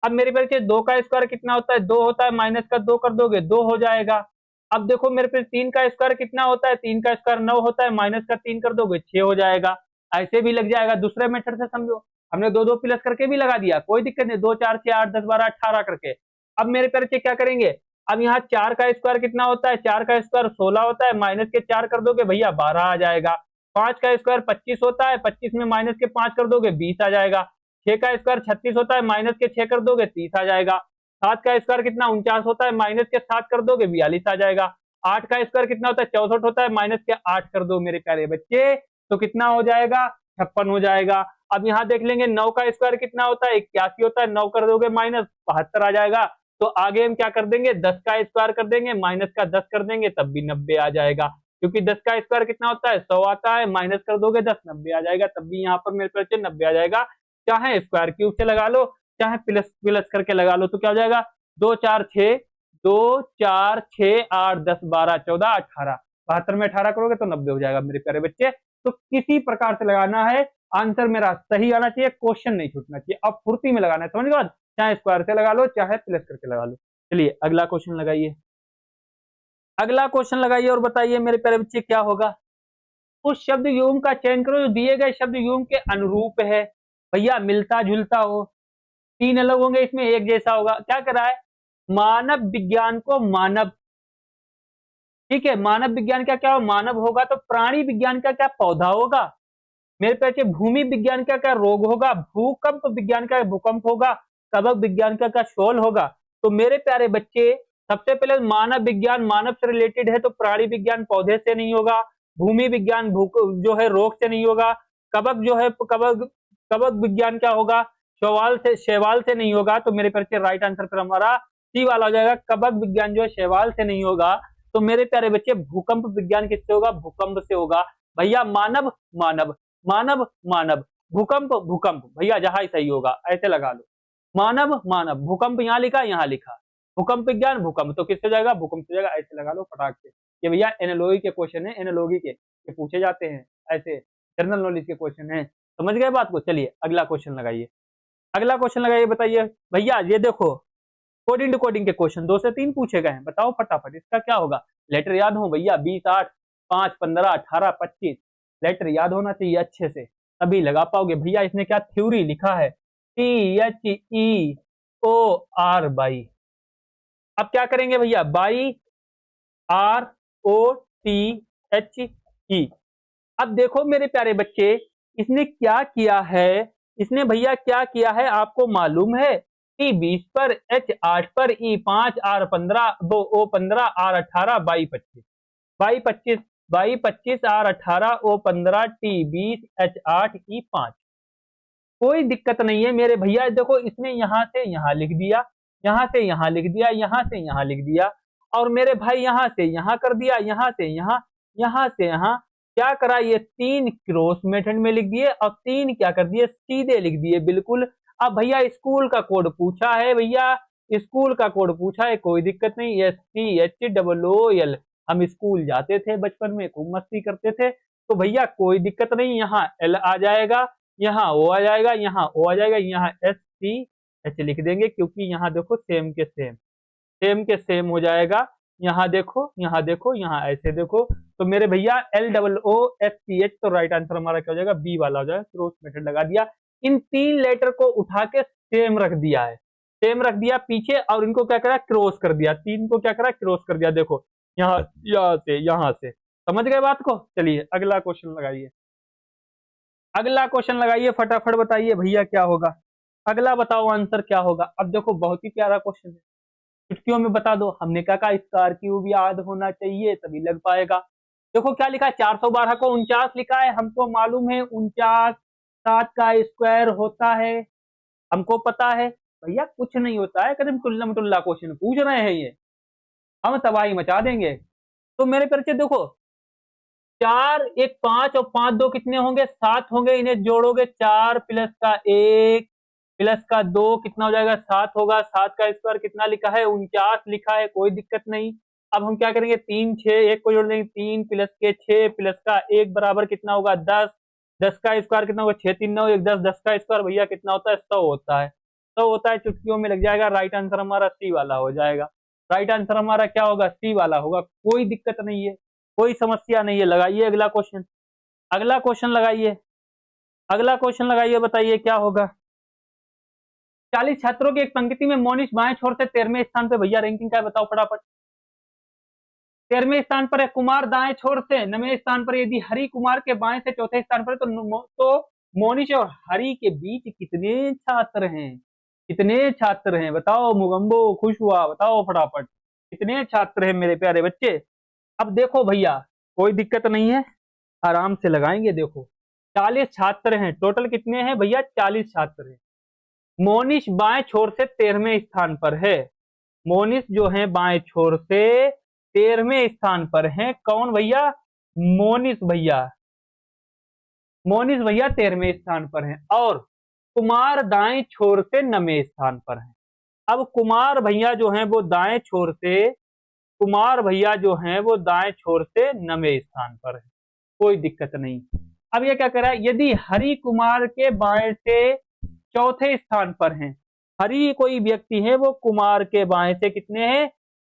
अब मेरे बच्चे 2 का स्क्वायर कितना होता है 2 होता है, माइनस का 2 कर दोगे 2 हो जाएगा। अब देखो मेरे पे 3 का स्क्वायर कितना होता है 3 का स्क्वायर 9 होता है, माइनस का 3 कर दोगे 6 हो जाएगा। ऐसे भी लग जाएगा, दूसरे मेथड से समझो, हमने 2 2 प्लस करके भी लगा दिया, कोई दिक्कत नहीं, 2 4 6 8 10 12 18 करके। अब मेरे प्यारे बच्चे क्या करेंगे, अब यहाँ 4 का स्क्वायर कितना होता है 4 का स्क्वायर 16 होता है, माइनस के 4 कर दोगे भैया 12 आ जाएगा। 5 का स्क्वायर 25 होता है, 25 में माइनस के 5 कर दोगे 20 आ जाएगा। 6 का स्क्वायर 36 होता है, माइनस के 6 कर दोगे 30 आ जाएगा। 7 का स्क्वायर कितना 49 होता है, माइनस के 7 कर दोगे 42 आ जाएगा। 8 का स्क्वायर कितना होता है 64 होता है, माइनस के 8 कर दो मेरे प्यारे बच्चे, तो कितना हो जाएगा 56 हो जाएगा। अब यहाँ देख लेंगे 9 का स्क्वायर कितना होता है 81 होता है, 9 कर दोगे माइनस 72 आ जाएगा। तो आगे हम क्या कर देंगे 10 का स्क्वायर कर देंगे, माइनस का 10 कर देंगे तब भी 90 आ जाएगा, क्योंकि 10 का स्क्वायर कितना होता है 100 आता है, माइनस कर दोगे 10 90 आ जाएगा, तब भी यहाँ पर मेरे पास 90 आ जाएगा। चाहे स्क्वायर क्यूब से लगा लो, चाहे प्लस प्लस करके लगा लो, तो क्या हो जाएगा 2 4 6 2 4 6 8 10 12 14 18, 72 में 18 करोगे तो 90 हो जाएगा मेरे प्यारे बच्चे। तो किसी प्रकार से लगाना है, आंसर मेरा सही आना चाहिए, क्वेश्चन नहीं छूटना चाहिए, अब फुर्ती में लगाना है, समझ गए, चाहे स्क्वायर से लगा लो चाहे प्लस करके लगा लो। चलिए अगला क्वेश्चन लगाइए, अगला क्वेश्चन लगाइए और बताइए मेरे प्यारे बच्चे क्या होगा। उस शब्द युग्म का चयन करो जो दिए गए शब्द युग्म के अनुरूप है, भैया मिलता जुलता हो, 3 अलग होंगे इसमें एक जैसा होगा। क्या करा है, मानव विज्ञान को मानव, ठीक है, मानव विज्ञान का क्या मानव होगा, तो प्राणी विज्ञान का क्या पौधा होगा, मेरे पास भूमि विज्ञान का क्या रोग होगा, भूकंप विज्ञान का भूकंप होगा, कवक विज्ञान का क्या शोल होगा। तो मेरे प्यारे बच्चे सबसे पहले मानव विज्ञान मानव से रिलेटेड है, तो प्राणी विज्ञान पौधे से नहीं होगा, भूमि विज्ञान जो है रोग से नहीं होगा, कवक जो है कवक कवक विज्ञान क्या होगा शैवाल से नहीं होगा। तो मेरे बच्चे राइट आंसर पर हमारा सी वाला हो जाएगा, कवक विज्ञान जो है शैवाल से नहीं होगा। तो मेरे प्यारे बच्चे भूकंप विज्ञान किससे होगा, भूकंप से होगा। भैया मानव मानव मानव मानव, भूकंप भूकंप, भैया जहां सही होगा ऐसे लगा लो, मानव मानव, भूकंप यहाँ लिखा यहाँ लिखा, भूकंप विज्ञान भूकंप, तो किससे जाएगा भूकंप से जाएगा, ऐसे लगा लो फटाक से। ये भैया एनालॉजी के क्वेश्चन है, एनालॉजी के ये पूछे जाते हैं, ऐसे जनरल नॉलेज के क्वेश्चन है, समझ गए बात को। चलिए अगला क्वेश्चन लगाइए, अगला क्वेश्चन लगाइए, बताइए भैया ये देखो कोडिंग डिकोडिंग के क्वेश्चन 2 से 3 पूछे गए हैं, बताओ फटाफट इसका क्या होगा। लेटर याद हो भैया 20 8 5 15 18 25, लेटर याद होना चाहिए अच्छे से तभी लगा पाओगे। भैया इसने क्या थ्योरी लिखा है, THEOR बाई। अब क्या करेंगे भैया बाई आर OTHE। अब देखो मेरे प्यारे बच्चे, इसने क्या किया है, इसने भैया क्या किया है आपको मालूम है? T20 पर, H8 पर, E5, R15, O15, R18, 22, 22, 22, R18, O15, T20, H8, E5। कोई दिक्कत नहीं है मेरे भैया। देखो इसने यहाँ से यहाँ लिख दिया, यहाँ से यहाँ लिख दिया, यहाँ से यहाँ लिख दिया, और मेरे भाई यहाँ से यहाँ कर दिया, यहाँ से यहाँ, यहाँ से यहाँ। क्या करा, ये 3 क्रॉस मेथड में लिख दिए और 3 क्या कर दिए, सीधे लिख दिए बिल्कुल। अब भैया स्कूल का कोड पूछा है, भैया स्कूल का कोड पूछा है, कोई दिक्कत नहीं। SCHOOL, हम स्कूल जाते थे बचपन में, खूब मस्ती करते थे, तो भैया कोई दिक्कत नहीं। यहाँ L आ जाएगा, यहाँ O आ जाएगा, यहाँ O आ जाएगा, यहाँ SCH लिख देंगे, क्योंकि यहाँ देखो सेम के सेम, सेम के सेम हो जाएगा। यहाँ देखो, यहाँ देखो, यहाँ ऐसे देखो, तो मेरे भैया LOOSCH, तो राइट आंसर हमारा क्या हो जाएगा, बी वाला हो जाएगा। क्रॉस मेथड लगा दिया, इन 3 लेटर को उठा के सेम रख दिया है, सेम रख दिया पीछे, और इनको क्या करा, क्रॉस कर दिया, 3 को क्या करा, क्रॉस कर दिया। देखो यहाँ, यहाँ से समझ गए बात को। चलिए अगला क्वेश्चन लगाइए, अगला क्वेश्चन लगाइए, फटाफट बताइए भैया क्या होगा। अगला बताओ आंसर क्या होगा। अब देखो बहुत ही प्यारा क्वेश्चन है, चुटकियों में बता दो। हमने क्या कहा, स्कॉर्पियो भी याद होना चाहिए तभी लग पाएगा। देखो क्या लिखा है, 412 को 49 लिखा है, हमको मालूम है 49 7 का स्क्वायर होता है, हमको पता है। भैया कुछ नहीं होता है, कदम टुल्ला मटुल्ला क्वेश्चन पूछ रहे हैं ये, हम तबाही मचा देंगे। तो मेरे परिचय देखो, 4 1 5 और 5 2 कितने होंगे, 7 होंगे। इन्हें जोड़ोगे, 4 प्लस का 1 प्लस का 2 कितना हो जाएगा, 7 होगा। 7 का स्क्वायर कितना लिखा है, 49 लिखा है, कोई दिक्कत नहीं। अब हम क्या करेंगे, 3 6 1 को जोड़ देंगे, 3 प्लस के 6 प्लस का 1 बराबर कितना होगा, 10। 10 का स्क्वायर कितना होगा, 6 3 9 1 10। 10 का स्क्वायर भैया कितना होता है, 100 होता है। 100 होता है, चुटकियों में लग जाएगा। राइट आंसर हमारा सी वाला हो जाएगा। राइट आंसर हमारा क्या होगा, सी वाला होगा। कोई दिक्कत नहीं है, कोई समस्या नहीं है। लगाइए अगला क्वेश्चन, अगला क्वेश्चन लगाइए, अगला क्वेश्चन लगाइए, बताइए क्या होगा। 40 छात्रों की एक पंक्ति में मोनिश बाएं छोर से 13वें स्थान पे, भैया रैंकिंग क्या है बताओ फटाफट। 13वें स्थान पर है, कुमार दाएं छोर से 9वें स्थान पर। यदि हरि कुमार के बाएं से चौथे स्थान पर है, तो मोनिश और हरि के बीच कितने छात्र हैं, कितने छात्र हैं बताओ। मुगम्बो खुश हुआ, बताओ फटाफट कितने छात्र हैं मेरे प्यारे बच्चे। अब देखो भैया कोई दिक्कत नहीं है, आराम से लगाएंगे। देखो 40 छात्र हैं, टोटल कितने हैं भैया, 40 छात्र हैं। मोनिश बाएं छोर से 13वें स्थान पर है, मोनिश जो है बाएं छोर से 13वें स्थान पर है। कौन भैया, मोनिश भैया, मोनिश भैया 13वें स्थान पर है, और कुमार दाएं छोर से 9वें स्थान पर है। अब कुमार भैया जो है वो दाएं छोर से, कुमार भैया जो हैं वो दाएं छोर से 9वें स्थान पर है, कोई दिक्कत नहीं। अब ये क्या करा, यदि हरि कुमार के बाएं से चौथे स्थान पर हैं, हरि कोई व्यक्ति है वो कुमार के बाएं से कितने हैं,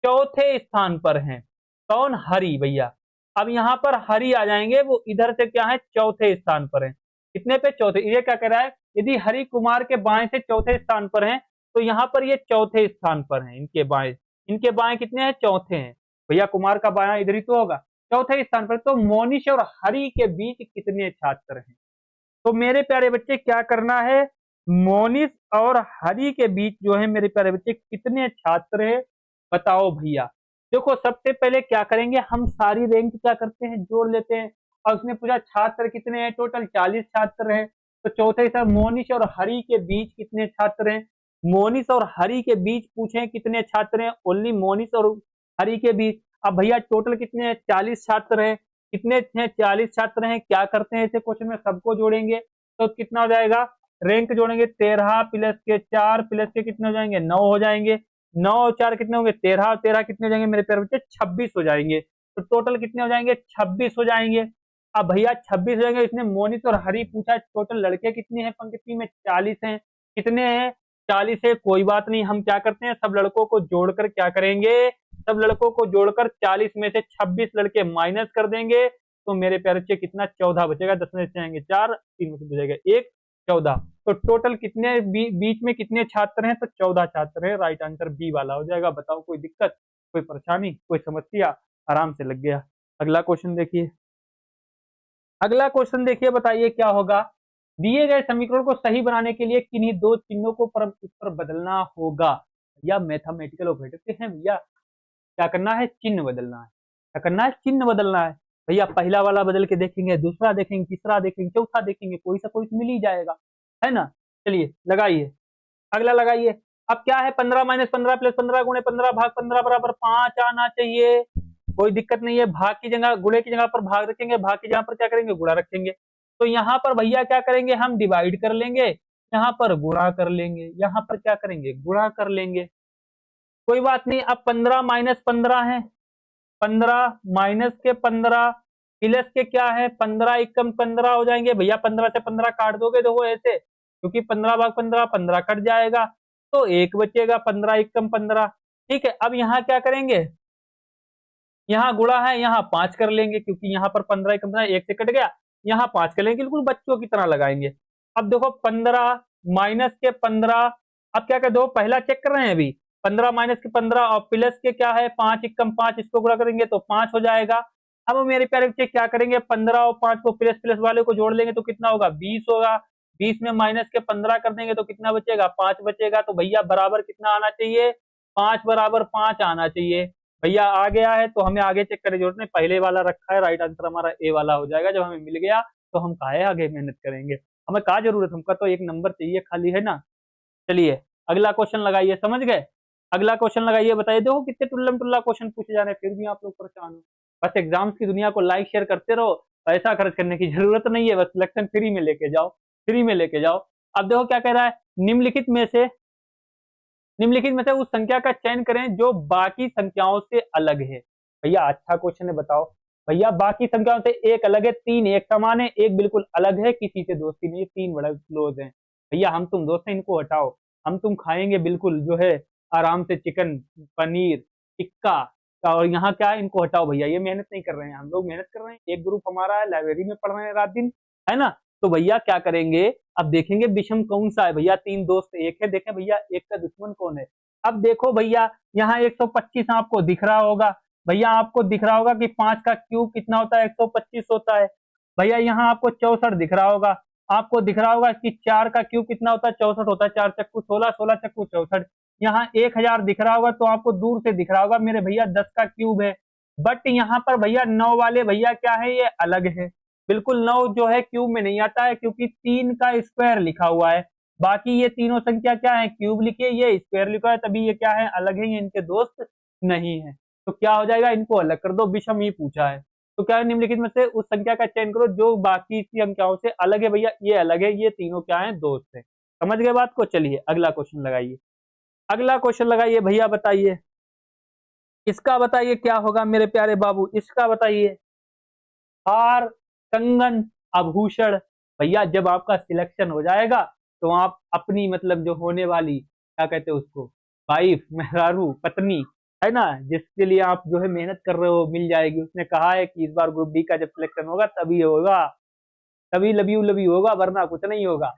चौथे स्थान पर हैं। कौन, हरि भैया। अब यहाँ पर हरि आ जाएंगे, वो इधर से क्या है, चौथे स्थान पर है। कितने पे, चौथे। ये क्या कह रहा है, यदि हरि कुमार के बाएं से चौथे स्थान पर हैं, तो यहाँ पर ये चौथे स्थान पर हैं, इनके बाएं, इनके बाएं कितने हैं, चौथे हैं। भैया कुमार का बायां इधर ही तो होगा, चौथे स्थान पर। तो मोनिश और हरि के बीच कितने छात्र हैं। तो मेरे प्यारे बच्चे क्या करना है, मोनिश और हरि के बीच जो है मेरे प्यारे बच्चे कितने छात्र हैं बताओ भैया। देखो सबसे पहले क्या करेंगे, हम सारी रैंक क्या करते हैं, जोड़ लेते हैं। और उसने पूछा छात्र कितने हैं, टोटल 40 छात्र हैं। तो चौथे हिसाब मोनिश और हरि के बीच कितने छात्र हैं, मोनिश और हरि के बीच पूछे कितने छात्र हैं, ओनली मोनिश और हरि के बीच। अब भैया टोटल कितने हैं, 40 छात्र हैं। कितने हैं, 40 छात्र हैं। क्या करते हैं, ऐसे क्वेश्चन में सबको जोड़ेंगे तो कितना हो जाएगा, रैंक जोड़ेंगे, 13 प्लस के 4 प्लस के कितने हो जाएंगे, 9 हो जाएंगे। 9 और 4 कितने होंगे, 13 और 13 कितने हो जाएंगे मेरे प्यारे बच्चे, 26 हो जाएंगे। तो टोटल कितने हो जाएंगे, 26 हो जाएंगे। अब भैया 26 हो जाएंगे। इसने मोनिश और हरि पूछा टोटल लड़के कितने हैं पंक्ति में, 40 हैं। कितने हैं, 40 है। कोई बात नहीं, हम क्या करते हैं, सब लड़कों को जोड़कर क्या करेंगे, सब लड़कों को जोड़कर 40 में से 26 लड़के माइनस कर देंगे। तो मेरे प्यारे बच्चे कितना, 14 बचेगा। 10 में से जाएंगे 4, 3 में से बचेगा 1, 14। तो टोटल कितने बीच में कितने छात्र हैं, तो 14 छात्र हैं। राइट आंसर बी वाला हो जाएगा। बताओ कोई दिक्कत, कोई परेशानी, कोई समस्या। आराम से लग गया। अगला क्वेश्चन देखिए, अगला क्वेश्चन देखिए, बताइए क्या होगा। दिए गए समीकरण को सही बनाने के लिए किन्हीं दो चिन्हों को इस पर बदलना होगा। या मैथमेटिकल ऑपरेटर के हैं भैया, क्या करना है, चिन्ह बदलना है। क्या करना है, चिन्ह बदलना है। भैया पहला वाला बदल के देखेंगे, दूसरा देखेंगे, तीसरा देखेंगे, चौथा देखेंगे, कोई सा कोई मिल ही जाएगा, है ना। चलिए लगाइए, अगला लगाइए। अब क्या है, 15 - 15 + 15 × 15 भाग 15 बराबर 5 आना चाहिए। कोई दिक्कत नहीं है, भाग की जगह गुणे की जगह पर भाग रखेंगे, भाग की जगह पर क्या करेंगे, गुणा रखेंगे। तो यहाँ पर भैया क्या करेंगे, हम डिवाइड कर लेंगे, यहाँ पर गुणा कर लेंगे, यहाँ पर क्या करेंगे, गुणा कर लेंगे। कोई बात नहीं। अब 15 - 15 है, 15 माइनस के 15 प्लस के क्या है, 15 एकम 15 हो जाएंगे भैया। 15 से 15 काट दोगे देखो ऐसे, क्योंकि 15 भाग 15 15 कट जाएगा, तो एक बचेगा, 15 एकम 15। ठीक है, अब यहाँ क्या करेंगे, यहाँ गुणा है, यहाँ 5 कर लेंगे, क्योंकि यहाँ पर 15 एकम 15 एक से कट गया, यहाँ 5 कर लेंगे, बिल्कुल बच्चों की तरह लगाएंगे। अब देखो 15 माइनस के 15, अब क्या कर दो, पहला चेक कर रहे हैं अभी, 15 माइनस के 15 और प्लस के क्या है 5 एकम 5, इसको गुणा करेंगे तो 5 हो जाएगा। अब मेरे प्यारे बच्चे क्या करेंगे, 15 और 5 को प्लस प्लस वाले को जोड़ लेंगे तो कितना होगा, 20 होगा। 20 में माइनस के 15 कर देंगे तो कितना बचेगा, 5 बचेगा। तो भैया बराबर कितना आना चाहिए, 5 बराबर 5 आना चाहिए। भैया आ गया है, तो हमें आगे चेक करने की जरूरत नहीं, पहले वाला रखा है, राइट आंसर हमारा ए वाला हो जाएगा। जब हमें मिल गया तो हम काहे आगे मेहनत करेंगे, हमें का जरूरत, हमका तो एक नंबर चाहिए खाली, है ना। चलिए अगला क्वेश्चन लगाइए, समझ गए। अगला क्वेश्चन लगाइए, बताइए। देखो कितने टुल्लम टुल्ला क्वेश्चन पूछे जा रहे हैं, फिर भी आप लोग परेशान हो। बस एग्जाम्स की दुनिया को लाइक शेयर करते रहो, पैसा खर्च करने की जरूरत नहीं है, बस सिलेक्शन फ्री में लेके जाओ, फ्री में लेके जाओ। अब देखो क्या कह रहा है, निम्नलिखित में से उस संख्या का चयन करें जो बाकी संख्याओं से अलग है। भैया अच्छा क्वेश्चन है, बताओ। भैया बाकी संख्याओं से एक अलग है, 3 एक समान है, एक बिल्कुल अलग है, किसी से दोस्ती नहीं है, 3 बड़े क्लोज हैं। भैया हम तुम दोस्त हैं, इनको हटाओ। हम तुम खाएंगे बिल्कुल जो है आराम से, चिकन, पनीर टिक्का और यहाँ क्या है, इनको हटाओ भैया, ये मेहनत नहीं कर रहे हैं, हम लोग मेहनत कर रहे हैं। एक ग्रुप हमारा है, लाइब्रेरी में पढ़ रहे हैं रात दिन, है ना। तो भैया क्या करेंगे, अब देखेंगे विषम कौन सा है। भैया 3 दोस्त एक है, देखें भैया एक का दुश्मन कौन है। अब देखो भैया यहाँ 125 आपको दिख रहा होगा। भैया आपको दिख रहा होगा कि 5 का क्यूब कितना होता है, 125 होता है। भैया यहाँ आपको 64 दिख रहा होगा। आपको दिख रहा होगा कि 4 का क्यूब कितना होता है, 64 होता है। 4 चक्कू 16, 16 चक्कू 64। यहाँ 1000 दिख रहा होगा, तो आपको दूर से दिख रहा होगा मेरे भैया 10 का क्यूब है। बट यहाँ पर भैया 9 वाले भैया क्या है, ये अलग है। बिल्कुल 9 जो है क्यूब में नहीं आता है, क्योंकि 3 का स्क्वायर लिखा हुआ है। बाकी ये तीनों संख्या क्या है, क्यूब लिखी है, ये स्क्वायर लिखा है, तभी ये क्या है, अलग है, ये इनके दोस्त नहीं है। तो क्या हो जाएगा, इनको अलग कर दो, विषम ही पूछा है। तो क्या है, निम्नलिखित में से उस संख्या का चयन करो जो बाकी संख्याओं से अलग है। भैया ये अलग है, ये तीनों क्या है, दोस्त है। समझ गए बात को। चलिए अगला क्वेश्चन लगाइए, अगला क्वेश्चन लगाइए भैया, बताइए इसका, बताइए क्या होगा मेरे प्यारे बाबू, इसका बताइए। हार, कंगन, आभूषण। भैया जब आपका सिलेक्शन हो जाएगा तो आप अपनी मतलब जो होने वाली क्या कहते हैं उसको, वाइफ, मेहरारू, पत्नी, है ना, जिसके लिए आप जो है मेहनत कर रहे हो, मिल जाएगी। उसने कहा है कि इस बार ग्रुप डी का जब सिलेक्शन होगा तभी होगा, तभी लव यू होगा, वरना कुछ नहीं होगा।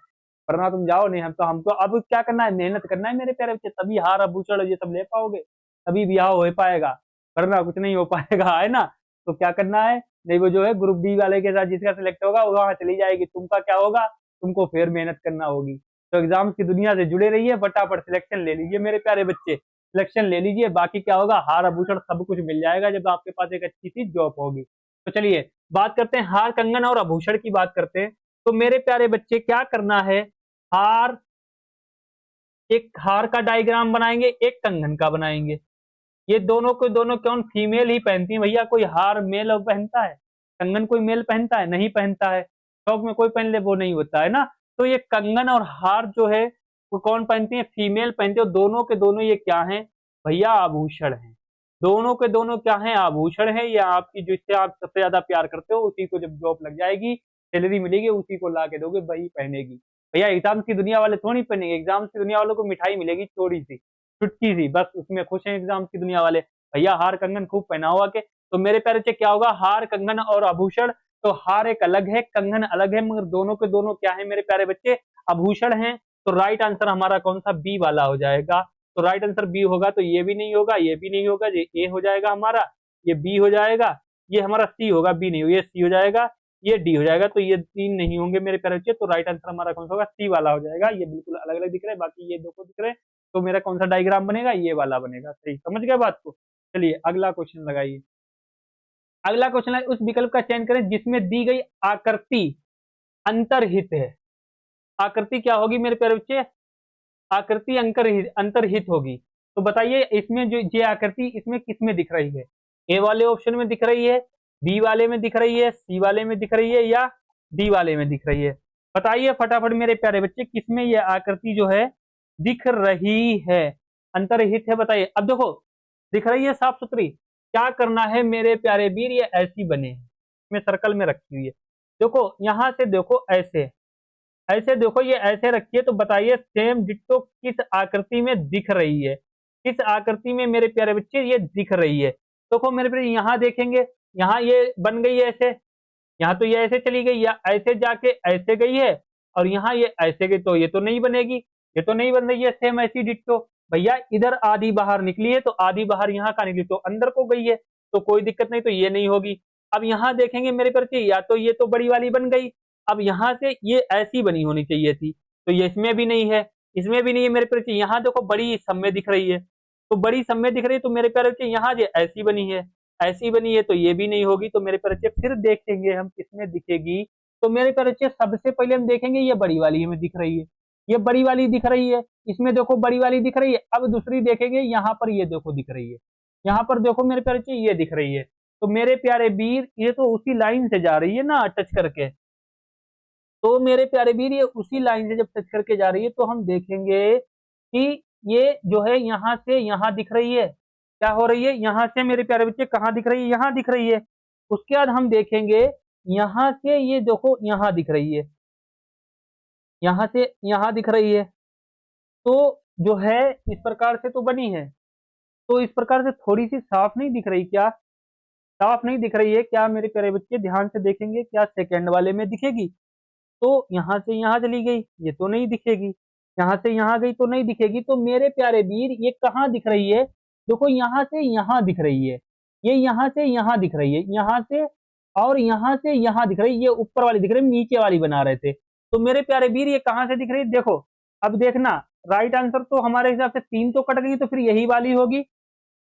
वरना तुम जाओ नहीं, हम तो अब क्या करना है, मेहनत करना है मेरे प्यारे बच्चे, तभी हार आभूषण ये सब ले पाओगे, तभी ब्याह हो पाएगा, वरना कुछ नहीं हो पाएगा, है ना। तो क्या करना है, नहीं वो जो है ग्रुप डी वाले के साथ जिसका सिलेक्ट होगा वहां चली जाएगी, तुमका क्या होगा, तुमको फिर मेहनत करना होगी। तो एग्जाम्स की दुनिया से जुड़े रहिए, फटाफट सिलेक्शन ले लीजिए मेरे प्यारे बच्चे, सिलेक्शन ले लीजिए। बाकी क्या होगा, हार आभूषण सब कुछ मिल जाएगा जब आपके पास एक अच्छी सी जॉब होगी। तो चलिए बात करते हैं हार, कंगन और आभूषण की बात करते हैं। तो मेरे प्यारे बच्चे क्या करना है, हार, एक हार का डायग्राम बनाएंगे, एक कंगन का बनाएंगे। ये दोनों को दोनों कौन, फीमेल ही पहनती है भैया। कोई हार मेल और पहनता है, कंगन कोई मेल पहनता है, नहीं पहनता है। शौक में कोई पहन ले वो नहीं होता है ना। तो ये कंगन और हार जो है वो कौन पहनती है, फीमेल पहनती है। दोनों के दोनों ये क्या है भैया, आभूषण है। दोनों के दोनों क्या है, आभूषण है। ये आपकी जिससे आप सबसे ज्यादा प्यार करते हो, उसी को जब जॉब लग जाएगी, सैलरी मिलेगी, उसी को ला के दोगे, वही पहनेगी। भैया एग्जाम्स की दुनिया वाले थोड़ी पहनेंगे, एग्जाम्स की दुनिया वालों को मिठाई मिलेगी थोड़ी सी, चुटकी सी, बस उसमें खुश हैं एग्जाम्स की दुनिया वाले। भैया हार कंगन खूब पहना हुआ के। तो मेरे प्यारे बच्चे क्या होगा, हार, कंगन और आभूषण। तो हार एक अलग है, कंगन अलग है, मगर दोनों के दोनों क्या है मेरे प्यारे बच्चे, आभूषण हैं। तो राइट आंसर हमारा कौन सा, बी वाला हो जाएगा। तो राइट आंसर बी होगा, तो ये भी नहीं होगा, ये भी नहीं होगा, ये ए हो जाएगा हमारा। ये बी हो जाएगा, ये हमारा सी होगा, बी नहीं होगा, ये सी हो जाएगा, ये डी हो जाएगा। तो ये तीन नहीं होंगे मेरे प्यारे बच्चे, तो राइट आंसर हमारा कौन सा होगा, सी वाला हो जाएगा। ये बिल्कुल अलग अलग दिख रहे हैं, बाकी ये दो को दिख रहे हैं, तो मेरा कौन सा डायग्राम बनेगा, ये वाला बनेगा। सही समझ गए बात को। चलिए अगला क्वेश्चन लगाइए। अगला क्वेश्चन है, उस विकल्प का चयन करें जिसमें दी गई आकृति अंतर्हित है। आकृति क्या होगी मेरे प्यारे बच्चे, आकृति अंतर्हित होगी। तो बताइए इसमें जो ये आकृति इसमें किसमें दिख रही है, ए वाले ऑप्शन में दिख रही है, बी वाले में दिख रही है, सी वाले में दिख रही है, या डी वाले में दिख रही है। बताइए फटाफट मेरे प्यारे बच्चे, किसमें ये आकृति जो है दिख रही है, अंतर्हित है। बताइए। अब देखो दिख रही है साफ सुथरी, क्या करना है मेरे प्यारे वीर, ये ऐसी बने हैं, इसमें सर्कल में रखी हुई है। देखो यहां से देखो, ऐसे ऐसे देखो, ये ऐसे रखिए। तो बताइए सेम डिट्टो किस आकृति में दिख रही है, किस आकृति में मेरे प्यारे बच्चे ये दिख रही है। देखो मेरे प्यारे, यहाँ देखेंगे, यहाँ ये बन गई है ऐसे, यहाँ तो ये ऐसे चली गई, या ऐसे जाके ऐसे गई है, और यहाँ ये ऐसे गई, तो ये तो नहीं बनेगी, ये तो नहीं बन रही है सेम ऐसी डिट्टो। भैया इधर आधी बाहर निकली है, तो आधी बाहर यहाँ का निकली, तो अंदर को गई है, तो कोई दिक्कत नहीं, तो ये नहीं होगी। अब यहाँ देखेंगे मेरे प्यारे, या तो ये तो बड़ी वाली बन गई, अब यहाँ से ये ऐसी बनी होनी चाहिए थी, तो ये इसमें भी नहीं है, इसमें भी नहीं है मेरे प्यारे। यहाँ देखो बड़ी समय दिख रही है, तो बड़ी समय दिख रही है, तो मेरे प्यारे यहाँ जो ऐसी बनी है, ऐसी बनी है, तो ये भी नहीं होगी। तो मेरे प्यारे फिर देखेंगे हम किसमें दिखेगी। तो मेरे प्यारे सबसे पहले हम देखेंगे ये बड़ी वाली हमें दिख रही है, ये बड़ी वाली दिख रही है, इसमें देखो बड़ी वाली दिख रही है। अब दूसरी देखेंगे, यहाँ पर ये देखो दिख रही है, यहाँ पर देखो मेरे प्यारे ये दिख रही है। तो मेरे प्यारे वीर ये तो उसी लाइन से जा रही है ना, टच करके। तो मेरे प्यारे वीर ये उसी लाइन से जब टच करके जा रही है, तो हम देखेंगे कि ये जो है यहाँ से यहाँ दिख रही है, क्या हो रही है, यहाँ से मेरे प्यारे बच्चे कहाँ दिख रही है, यहाँ दिख रही है। उसके बाद हम देखेंगे यहाँ से ये देखो यहाँ दिख रही है, यहाँ से यहाँ दिख रही है। तो जो है इस प्रकार से तो बनी है, तो इस प्रकार से थोड़ी सी साफ नहीं दिख रही क्या, साफ नहीं दिख रही है क्या मेरे प्यारे बच्चे, ध्यान से देखेंगे क्या सेकंड वाले में दिखेगी। तो यहाँ से यहाँ चली गई, ये तो नहीं दिखेगी, यहाँ से यहाँ गई तो नहीं दिखेगी। तो मेरे प्यारे वीर ये कहाँ दिख रही है, देखो यहाँ से यहाँ दिख रही है, ये यहाँ से यहाँ दिख रही है, यहाँ से और यहाँ से यहाँ दिख रही है, ये ऊपर वाली दिख रही है, नीचे वाली बना रहे थे। तो मेरे प्यारे वीर ये कहाँ से दिख रही है, देखो अब देखना, राइट आंसर तो हमारे हिसाब से तीन तो कट गई, तो फिर यही वाली होगी।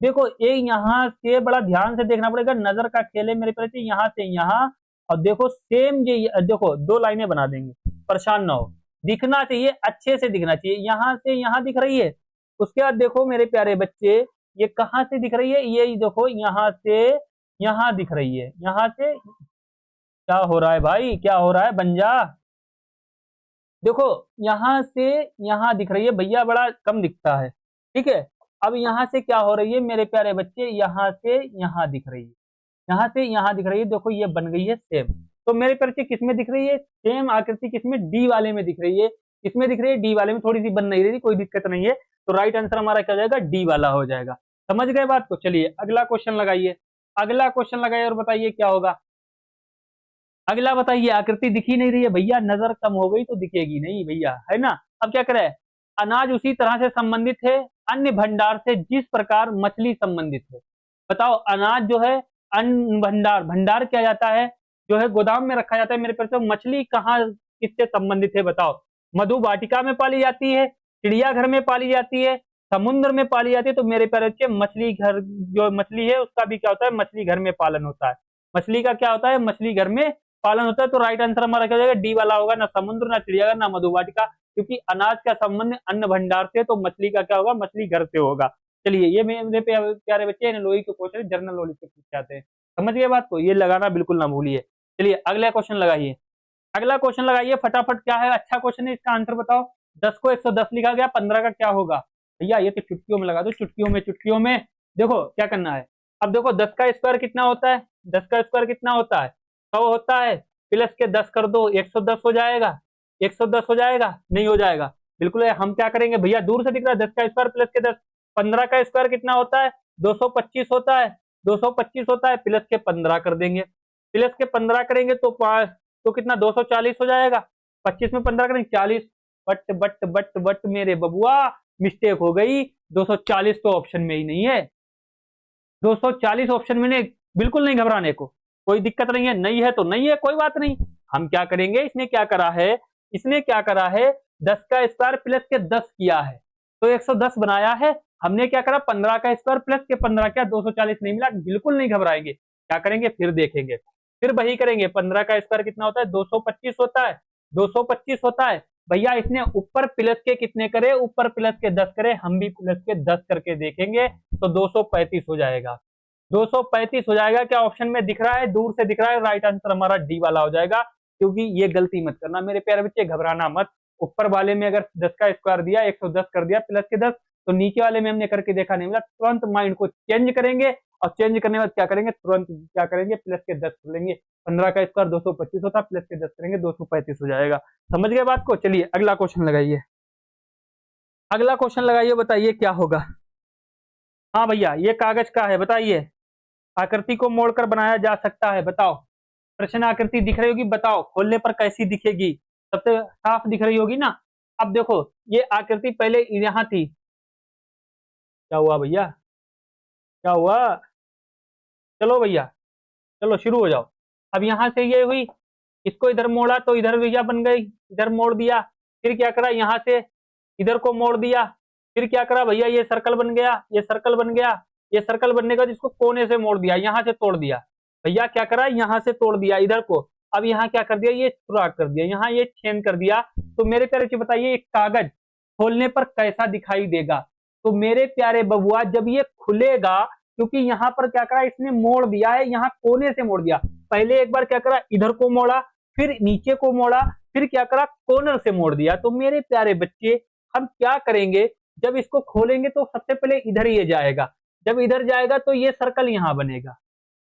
देखो ये यहाँ से बड़ा ध्यान से देखना पड़ेगा, नजर का खेल है मेरे प्यारे, यहाँ से यहाँ, और देखो सेम ये देखो दो लाइनें बना देंगे, परेशान ना हो, दिखना चाहिए, अच्छे से दिखना चाहिए। यहाँ से यहाँ दिख रही है, उसके बाद देखो मेरे प्यारे बच्चे ये कहाँ से दिख रही है, ये देखो यहाँ से यहाँ दिख रही है, यहाँ से। क्या हो रहा है भाई, क्या हो रहा है, बन जा। देखो यहाँ से यहाँ दिख रही है भैया, बड़ा कम दिखता है, ठीक है। अब यहाँ से क्या हो रही है मेरे प्यारे बच्चे, यहाँ से यहाँ दिख रही है, यहाँ से यहाँ दिख रही है, देखो ये बन गई है सेम। तो मेरे पर्चे किसमें दिख रही है, सेम आकृति किसमें, डी वाले में दिख रही है। किसमें दिख रही है, डी वाले में, थोड़ी सी बन नहीं रही, कोई दिक्कत नहीं है। तो राइट आंसर हमारा क्या हो जाएगा, डी वाला हो जाएगा। समझ गए बात को। चलिए अगला क्वेश्चन लगाइए, अगला क्वेश्चन लगाइए और बताइए क्या होगा। अगला बताइए, आकृति दिखी नहीं रही है भैया, नजर कम हो गई तो दिखेगी नहीं भैया, है ना। अब क्या करे, अनाज उसी तरह से संबंधित है अन्य भंडार से जिस प्रकार मछली संबंधित है। बताओ अनाज जो है अन्न भंडार, भंडार क्या जाता है, जो है गोदाम में रखा जाता है मेरे पास। मछली कहाँ किससे संबंधित है बताओ। मधु वाटिका में पाली जाती है, चिड़ियाघर में पाली जाती है, समुद्र में पाली जाती है। तो मेरे प्यारे बच्चे मछली घर जो मछली है उसका भी क्या होता है, मछली घर में पालन होता है। मछली का क्या होता है, मछली घर में पालन होता है। तो राइट आंसर हमारा क्या हो जाएगा, डी वाला होगा, ना समुद्र ना चिड़ियाघर ना मधु वाटिका, क्योंकि अनाज का संबंध अन्न भंडार से, तो मछली का क्या होगा, मछली घर से होगा। चलिए ये मेरे प्यारे बच्चे लोही के क्वेश्चन जनरल नॉलेज से पूछ जाते हैं, समझ गए बात को, ये लगाना बिल्कुल ना भूलिए। चलिए अगला क्वेश्चन लगाइए, अगला क्वेश्चन लगाइए फटाफट। क्या है, अच्छा क्वेश्चन है, इसका आंसर बताओ। 10 को 110 लिखा गया, 15 का क्या होगा भैया, ये तो चुटकियों में लगा दो, चुटकियों में देखो क्या करना है। अब देखो 10 का स्क्वायर कितना होता है, 10 का स्क्वायर कितना होता है, 100 होता है, प्लस के 10 कर दो 110 हो जाएगा, 110 हो जाएगा, नहीं हो जाएगा बिल्कुल। हम क्या करेंगे भैया, दूर से दिख रहा है 10 का स्क्वायर प्लस के 10, 15 का स्क्वायर कितना होता है, 225 होता है, 225 होता है, प्लस के 15 कर देंगे, प्लस के 15 करेंगे तो कितना 240 हो जाएगा, 25 में 15 करेंगे 40। बट बट बट बट मेरे बबुआ मिस्टेक हो गई, 240 तो ऑप्शन में ही नहीं है, 240 ऑप्शन में नहीं, बिल्कुल नहीं घबराने को, कोई दिक्कत नहीं है, नहीं है तो नहीं है, कोई बात नहीं। हम क्या करेंगे, इसने क्या करा है, इसने क्या करा है, 10 का स्क्वायर प्लस के 10 किया है तो 110 बनाया है। हमने क्या करा, 15 का स्क्वायर प्लस के 15 क्या, 240 नहीं मिला, बिल्कुल नहीं घबराएंगे। क्या करेंगे, फिर देखेंगे, फिर वही करेंगे। 15 का स्क्वायर कितना होता है, 225 होता है, 225 होता है। भैया इसने ऊपर प्लस के कितने करे, ऊपर प्लस के 10 करे, हम भी प्लस के 10 करके देखेंगे तो 235 हो जाएगा। 235 हो जाएगा। क्या ऑप्शन में दिख रहा है, दूर से दिख रहा है, राइट आंसर हमारा डी वाला हो जाएगा। क्योंकि ये गलती मत करना मेरे प्यारे बच्चे, घबराना मत। ऊपर वाले में अगर 10 का स्क्वायर दिया, 110 कर दिया प्लस के 10, तो नीचे वाले में हमने करके देखा नहीं मिला, तुरंत माइंड को चेंज करेंगे और चेंज करने के बाद क्या करेंगे, तुरंत क्या करेंगे, प्लस के 10 कर लेंगे। 15 का स्क्वायर 225 होता, प्लस के 10 करेंगे 235 हो जाएगा। समझ गए बात को। चलिए अगला क्वेश्चन लगाइए, अगला क्वेश्चन लगाइए, बताइए क्या होगा। हाँ भैया ये कागज का है, बताइए। आकृति को मोड़कर बनाया जा सकता है, बताओ। प्रश्न आकृति दिख रही होगी, बताओ खोलने पर कैसी दिखेगी, सबसे साफ दिख रही होगी ना। अब देखो ये आकृति पहले यहाँ थी, क्या हुआ भैया, क्या हुआ, चलो भैया, चलो शुरू हो जाओ। अब यहां से ये हुई, इसको इधर मोड़ा तो इधर भैया बन गई, इधर मोड़ दिया। फिर क्या करा, यहां से इधर को मोड़ दिया। फिर क्या करा भैया, ये सर्कल बन गया, ये सर्कल बन गया। ये सर्कल बनने का इसको कोने से मोड़ दिया, यहां से तोड़ दिया। भैया क्या करा, यहां से तोड़ दिया इधर को। अब यहाँ क्या कर दिया, ये सुराख कर दिया, यहाँ ये छेद कर दिया। तो मेरे प्यारे बच्चे बताइए, एक कागज खोलने पर कैसा दिखाई देगा। तो मेरे प्यारे बबुआ जब ये खुलेगा, क्योंकि यहाँ पर क्या करा, इसने मोड़ दिया है, यहाँ कोने से मोड़ दिया। पहले एक बार क्या करा, इधर को मोड़ा, फिर नीचे को मोड़ा, फिर क्या करा, कॉर्नर से मोड़ दिया। तो मेरे प्यारे बच्चे हम क्या करेंगे, जब इसको खोलेंगे तो सबसे पहले इधर ये जाएगा। जब इधर जाएगा तो ये सर्कल यहाँ बनेगा,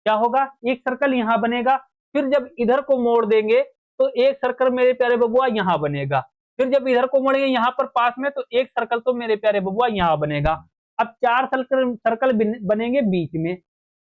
क्या होगा, एक सर्कल यहाँ बनेगा। फिर जब इधर को मोड़ देंगे तो एक सर्कल मेरे प्यारे बबुआ यहाँ बनेगा। फिर जब इधर को मोड़ेंगे यहाँ पर पास में, तो एक सर्कल तो मेरे प्यारे बबुआ यहाँ बनेगा। अब 4 सर्कल सर्कल बनेंगे बीच में,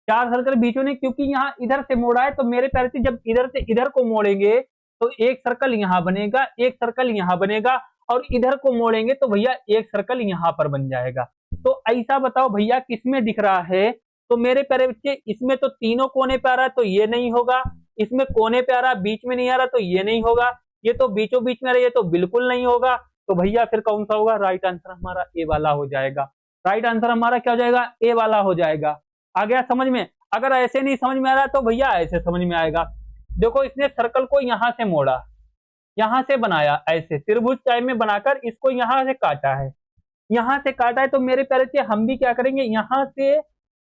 4 सर्कल बीच में, क्योंकि यहाँ इधर से मोड़ा है। तो मेरे प्यारे से जब इधर से इधर को मोड़ेंगे तो एक सर्कल यहाँ बनेगा, एक सर्कल यहाँ बनेगा, और इधर को मोड़ेंगे तो भैया एक सर्कल यहाँ पर बन जाएगा। तो ऐसा बताओ भैया किसमें दिख रहा है। तो मेरे प्यारे बच्चे इसमें तो तीनों कोने पे आ रहा है, तो ये नहीं होगा। इसमें कोने पे आ रहा, बीच में नहीं आ रहा, तो ये नहीं होगा। ये तो बीचों बीच में आ रहा है, ये तो बिल्कुल नहीं होगा। तो भैया फिर कौन सा होगा, राइट आंसर हमारा ए वाला हो जाएगा। राइट आंसर हमारा क्या हो जाएगा, ए वाला हो जाएगा। आ गया समझ में। अगर ऐसे नहीं समझ में आ रहा तो भैया ऐसे समझ में आएगा। देखो इसने सर्कल को यहां से मोड़ा, यहां से बनाया, ऐसे त्रिभुज टाइप में बनाकर इसको यहां से काटा है, यहां से काटा है। तो मेरे प्यारे से हम भी क्या करेंगे,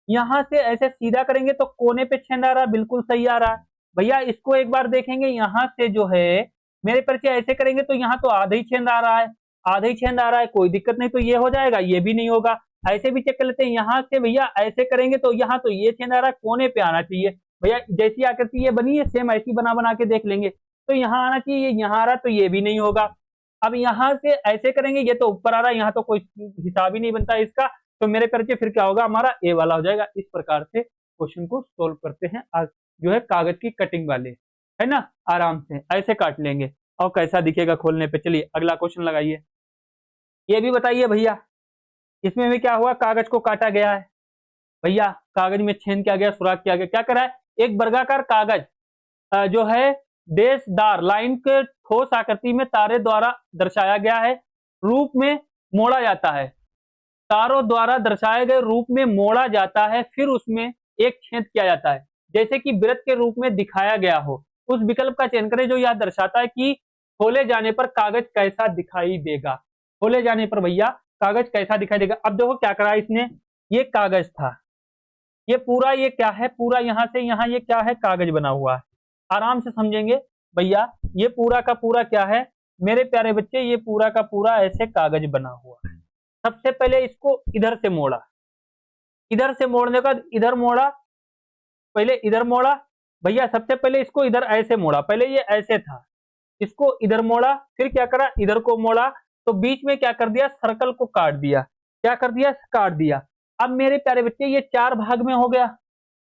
यहां से ऐसे सीधा करेंगे तो कोने पे छेद आ रहा, बिल्कुल सही आ रहा है। भैया इसको एक बार देखेंगे, यहां से जो है मेरे प्यारे से ऐसे करेंगे तो यहाँ तो आधा ही छेद आ रहा है, आधा ही छेद आ रहा है, कोई दिक्कत नहीं। तो ये हो जाएगा, ये भी नहीं होगा। ऐसे भी चेक कर लेते हैं, यहाँ से भैया ऐसे करेंगे तो यहाँ तो ये छेद आ रहा है, कोने पे आना चाहिए। भैया जैसी आकृति ये बनी है सेम ऐसी बना बना के देख लेंगे, तो यहाँ आना चाहिए, ये यहाँ आ रहा, तो ये भी नहीं होगा। अब यहाँ से ऐसे करेंगे, ये तो ऊपर आ रहा है, यहाँ तो कोई हिसाब ही नहीं बनता इसका। तो मेरे करके फिर क्या होगा, हमारा ए वाला हो जाएगा। इस प्रकार से क्वेश्चन को सोल्व करते हैं आज जो है कागज की कटिंग वाले, है ना, आराम से ऐसे काट लेंगे और कैसा दिखेगा खोलने पे। चलिए अगला क्वेश्चन लगाइए। ये भी बताइए भैया, इसमें भी क्या हुआ, कागज को काटा गया है। भैया कागज में छेद किया गया, सुराख किया गया, क्या करा है, एक वर्गाकार कागज जो है देशदार लाइन के ठोस आकृति में तारे द्वारा दर्शाया गया है, रूप में मोड़ा जाता है। तारों द्वारा दर्शाए गए रूप में मोड़ा जाता है, फिर उसमें एक छेद किया जाता है, जैसे कि वृत्त के रूप में दिखाया गया हो। उस विकल्प का चयन करें जो यह दर्शाता है कि खोले जाने पर कागज कैसा दिखाई देगा। खोले जाने पर भैया कागज कैसा दिखाई देगा। अब देखो क्या करा इसने, ये कागज था, ये पूरा ये क्या है, पूरा यहाँ से यहाँ ये क्या है, कागज बना हुआ है। आराम से समझेंगे भैया, ये पूरा का पूरा क्या है मेरे प्यारे बच्चे, ये पूरा का पूरा ऐसे कागज बना हुआ है। सबसे पहले इसको इधर से मोड़ा, इधर से मोड़ने का इधर मोड़ा, पहले इधर मोड़ा भैया, सबसे पहले इसको इधर ऐसे मोड़ा, पहले ये ऐसे था, इसको इधर मोड़ा, फिर क्या करा, इधर को मोड़ा, तो बीच में क्या कर दिया, सर्कल को काट दिया। क्या कर दिया, काट दिया। अब मेरे प्यारे बच्चे ये 4 भाग में हो गया,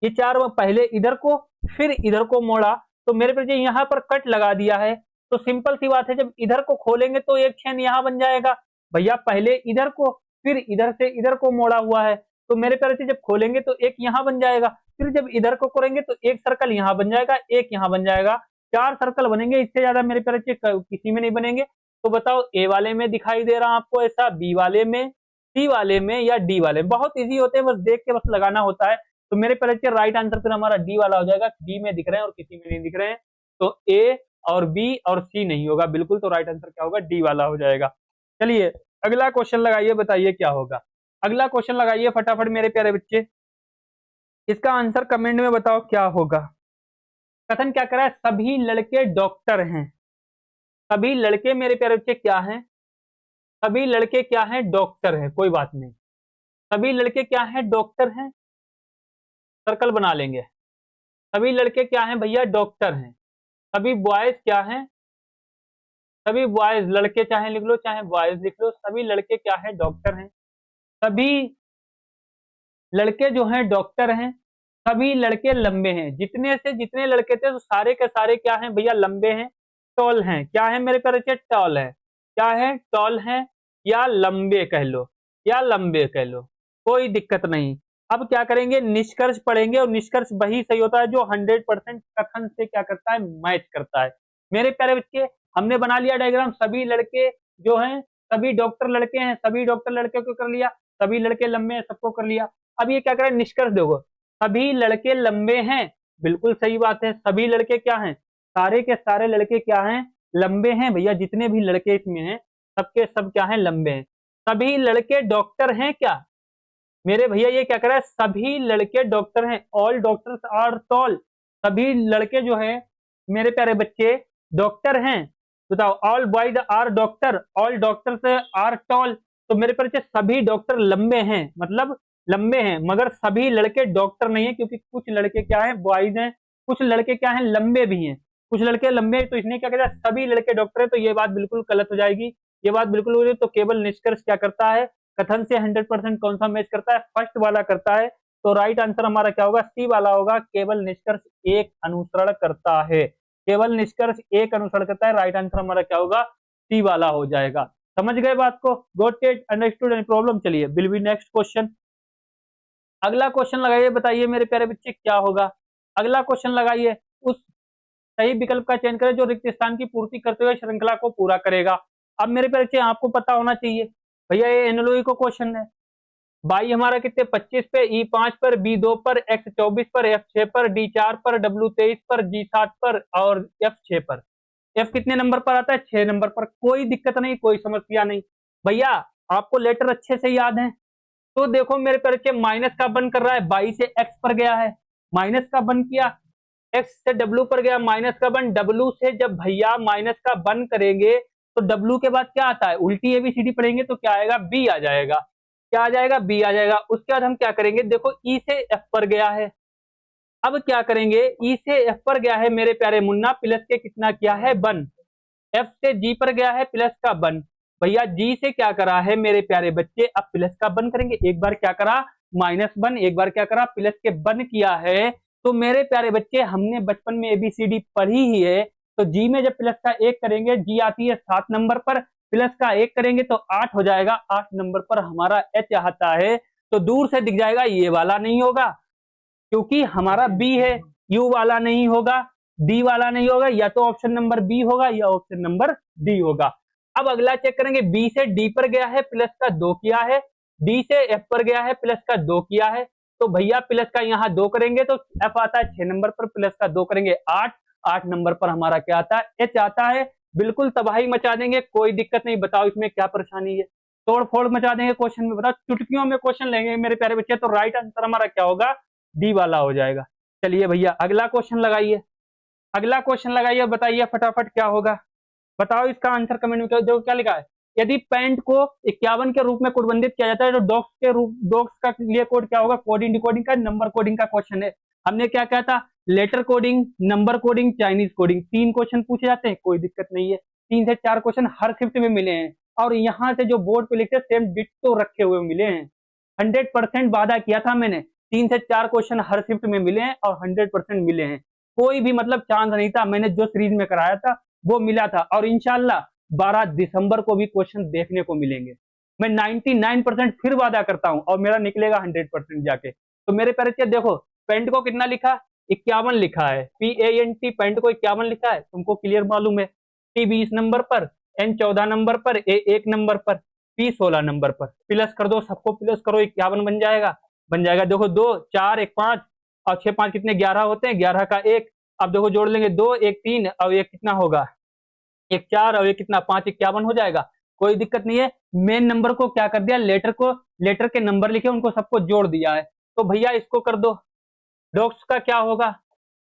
ये 4, पहले इधर को फिर इधर को मोड़ा, तो मेरे प्यारे यहाँ पर कट लगा दिया है। तो सिंपल सी बात है, जब इधर को खोलेंगे तो एक छेद यहाँ बन जाएगा। भैया पहले इधर को फिर इधर से इधर को मोड़ा हुआ है, तो मेरे प्यारे बच्चे जब खोलेंगे तो एक यहाँ बन जाएगा, फिर जब इधर को करेंगे तो एक सर्कल यहाँ बन जाएगा, एक यहाँ बन जाएगा, 4 सर्कल बनेंगे, इससे ज्यादा मेरे प्यारे बच्चे किसी में नहीं बनेंगे। तो बताओ ए वाले में दिखाई दे रहा आपको ऐसा, बी वाले में, सी वाले में या डी वाले में? बहुत इजी होते हैं, बस देख के बस लगाना होता है। तो मेरे प्यारे बच्चे राइट आंसर फिर हमारा डी वाला हो जाएगा, डी में दिख रहे हैं और किसी में नहीं दिख रहे हैं, तो ए और बी और सी नहीं होगा बिल्कुल, तो राइट आंसर क्या होगा, डी वाला हो जाएगा। चलिए अगला क्वेश्चन लगाइए, बताइए क्या होगा। अगला क्वेश्चन लगाइए फटाफट मेरे प्यारे बच्चे, इसका आंसर कमेंट में बताओ क्या होगा। कथन क्या करा है, सभी लड़के डॉक्टर हैं। सभी लड़के मेरे प्यारे बच्चे क्या हैं, सभी लड़के क्या हैं, डॉक्टर हैं, कोई बात नहीं, सभी लड़के क्या हैं, डॉक्टर हैं, सर्कल बना लेंगे। सभी लड़के क्या हैं भैया, डॉक्टर हैं। सभी बॉयज क्या हैं, सभी बॉयज, लड़के चाहे लिख लो चाहे बॉयज लिख लो, सभी लड़के क्या हैं, डॉक्टर हैं। सभी लड़के जो हैं डॉक्टर हैं, सभी लड़के लंबे हैं। जितने से जितने लड़के थे तो सारे के सारे क्या हैं भैया, लंबे हैं, टॉल हैं। क्या है मेरे प्यारे बच्चे, टॉल है। क्या है, टॉल है, या लंबे कह लो, या लंबे कह लो, कोई दिक्कत नहीं। अब क्या करेंगे, निष्कर्ष पढ़ेंगे, और निष्कर्ष वही सही होता है जो 100% कथन से क्या करता है, मैच करता है। मेरे प्यारे बच्चे हमने बना लिया डायग्राम, सभी लड़के जो हैं सभी डॉक्टर लड़के हैं, सभी डॉक्टर लड़के को कर लिया, सभी लड़के लंबे हैं, सबको कर लिया। अब ये क्या करें, निष्कर्ष देखो, सभी लड़के लंबे हैं, बिल्कुल सही बात है। सभी लड़के क्या हैं, सारे के सारे लड़के क्या हैं, लंबे हैं भैया, जितने भी लड़के इसमें हैं सबके सब क्या हैं, लंबे हैं। सभी लड़के डॉक्टर हैं क्या, मेरे भैया ये क्या कर रहा है, सभी लड़के डॉक्टर हैं, ऑल डॉक्टर्स आर टॉल। सभी लड़के जो है मेरे प्यारे बच्चे डॉक्टर हैं। बताओ, all boys are doctor, all doctors are tall. तो मेरे प्यारे बच्चे सभी डॉक्टर लंबे हैं, मतलब लंबे हैं, मगर सभी लड़के डॉक्टर नहीं है, क्योंकि कुछ लड़के क्या है, बॉयज हैं, कुछ लड़के क्या है, लंबे भी हैं, कुछ लड़के लंबे हैं। तो इसने क्या किया, सभी लड़के डॉक्टर है, तो ये बात बिल्कुल गलत हो जाएगी, ये बात बिल्कुल हो रही है। तो केवल निष्कर्ष क्या करता है, कथन से 100% कौन सा मैच करता है, फर्स्ट वाला करता है। तो राइट आंसर हमारा क्या होगा, सी वाला होगा, केवल निष्कर्ष एक अनुसरण करता है, केवल निष्कर्ष एक अनुसरण करता है। राइट आंसर हमारा क्या होगा, सी वाला हो जाएगा। समझ गए बात को, got it, understood, any problem? चलिए विल बी नेक्स्ट क्वेश्चन। अगला क्वेश्चन लगाइए, बताइए मेरे प्यारे बच्चे क्या होगा। अगला क्वेश्चन लगाइए, उस सही विकल्प का चयन करें जो रिक्त स्थान की पूर्ति करते हुए श्रृंखला को पूरा करेगा। अब मेरे प्यारे बच्चे आपको पता होना चाहिए भैया, ये एनएलओई को क्वेश्चन है। बाई हमारा कितने, 25 पे, ई 5 पर, बी 2 पर, एक्स 24 पर, एफ 6 पर, डी 4 पर, डब्ल्यू 23 पर, जी 7 पर और एफ 6 पर। एफ कितने नंबर पर आता है, 6 नंबर पर। कोई दिक्कत नहीं, कोई समस्या नहीं भैया, आपको लेटर अच्छे से याद है। तो देखो मेरे प्यारे, माइनस का बन कर रहा है, बाई से एक्स पर गया है, माइनस का बन किया, एक्स से डब्ल्यू पर गया, माइनस का बन, डब्ल्यू से जब भैया माइनस का बन करेंगे तो डब्ल्यू के बाद क्या आता है, उल्टी एबीसीडी पढ़ेंगे तो क्या आएगा, बी आ जाएगा। क्या आ जाएगा, बी आ जाएगा। उसके बाद हम क्या करेंगे, देखो ई से एफ पर गया है, अब क्या करेंगे, ई से एफ पर गया है मेरे प्यारे मुन्ना, प्लस के कितना किया है, बन। एफ से जी पर गया है, प्लस का बन। भैया जी से क्या करा है मेरे प्यारे बच्चे, अब प्लस का बन करेंगे। एक बार क्या करा, माइनस बन, एक बार क्या करा, प्लस के बन किया है। तो मेरे प्यारे बच्चे हमने बचपन में एबीसीडी पढ़ी ही है। तो जी में जब प्लस का 1 करेंगे, जी आती है 7 नंबर पर, प्लस का 1 करेंगे तो 8 हो जाएगा, 8 नंबर पर हमारा एच आता है। तो दूर से दिख जाएगा, ये वाला नहीं होगा क्योंकि हमारा बी है, यू वाला नहीं होगा, डी वाला नहीं होगा, या तो ऑप्शन नंबर बी होगा या ऑप्शन नंबर डी होगा। अब अगला चेक करेंगे, बी से डी पर गया है, प्लस का 2 किया है, डी से एफ पर गया है, प्लस का 2 किया है। तो भैया प्लस का यहाँ 2 करेंगे तो एफ आता है 6 नंबर पर, प्लस का 2 करेंगे 8, 8 नंबर पर हमारा क्या आता है, एच आता है। बिल्कुल तबाही मचा देंगे, कोई दिक्कत नहीं। बताओ इसमें क्या परेशानी है, तोड़ फोड़ मचा देंगे क्वेश्चन में। बताओ चुटकियों में क्वेश्चन लेंगे मेरे प्यारे बच्चे, तो राइट आंसर हमारा क्या होगा, डी वाला हो जाएगा। चलिए भैया अगला क्वेश्चन लगाइए, अगला क्वेश्चन लगाइए, बताइए फटाफट क्या होगा। बताओ इसका आंसर कमेंट में जो क्या लिखा है। यदि पैंट को 51 के रूप में कोडबंधित किया जाता है तो डॉग्स का लिए कोड क्या होगा, कोडिंग डिकोडिंग का, नंबर कोडिंग का क्वेश्चन है। हमने क्या कहा था, letter coding, number coding, Chinese coding, 3 question पूछे जाते हैं, कोई दिक्कत नहीं है। 3 से 4 क्वेश्चन हर शिफ्ट में मिले हैं, और यहाँ से जो बोर्ड पे लिखते सेम डिट्टो रखे हुए मिले हैं। 100% वादा किया था मैंने, 3 से 4 क्वेश्चन हर शिफ्ट में मिले हैं और 100% मिले हैं। कोई भी मतलब चांस नहीं था, मैंने जो सीरीज में कराया था वो मिला था। और इंशाल्लाह 12 दिसंबर को भी क्वेश्चन देखने को मिलेंगे। मैं 99% फिर वादा करता हूं और मेरा निकलेगा 100% जाके। तो मेरे प्यारे बच्चे देखो, पेंट को कितना लिखा, 51 लिखा है, PANT पेंट को 51 लिखा है, तुमको क्लियर मालूम है। T 20 नंबर पर, N 14 नंबर पर, A 1 नंबर पर, P 16 नंबर पर। प्लस कर दो, सबको प्लस करो, 51 बन जाएगा। बन जाएगा, देखो 2 4 1 5 और 6 5 कितने, 11 होते हैं, 11 का 1। अब देखो जोड़ लेंगे, 2 1 3 और 1 कितना होगा, 1 4 और 1 कितना 5, 51 हो जाएगा। कोई दिक्कत नहीं है। मेन नंबर को क्या कर दिया, लेटर के नंबर लिखे, उनको सबको जोड़ दिया है। तो भैया इसको कर दो, डॉक्स का क्या होगा,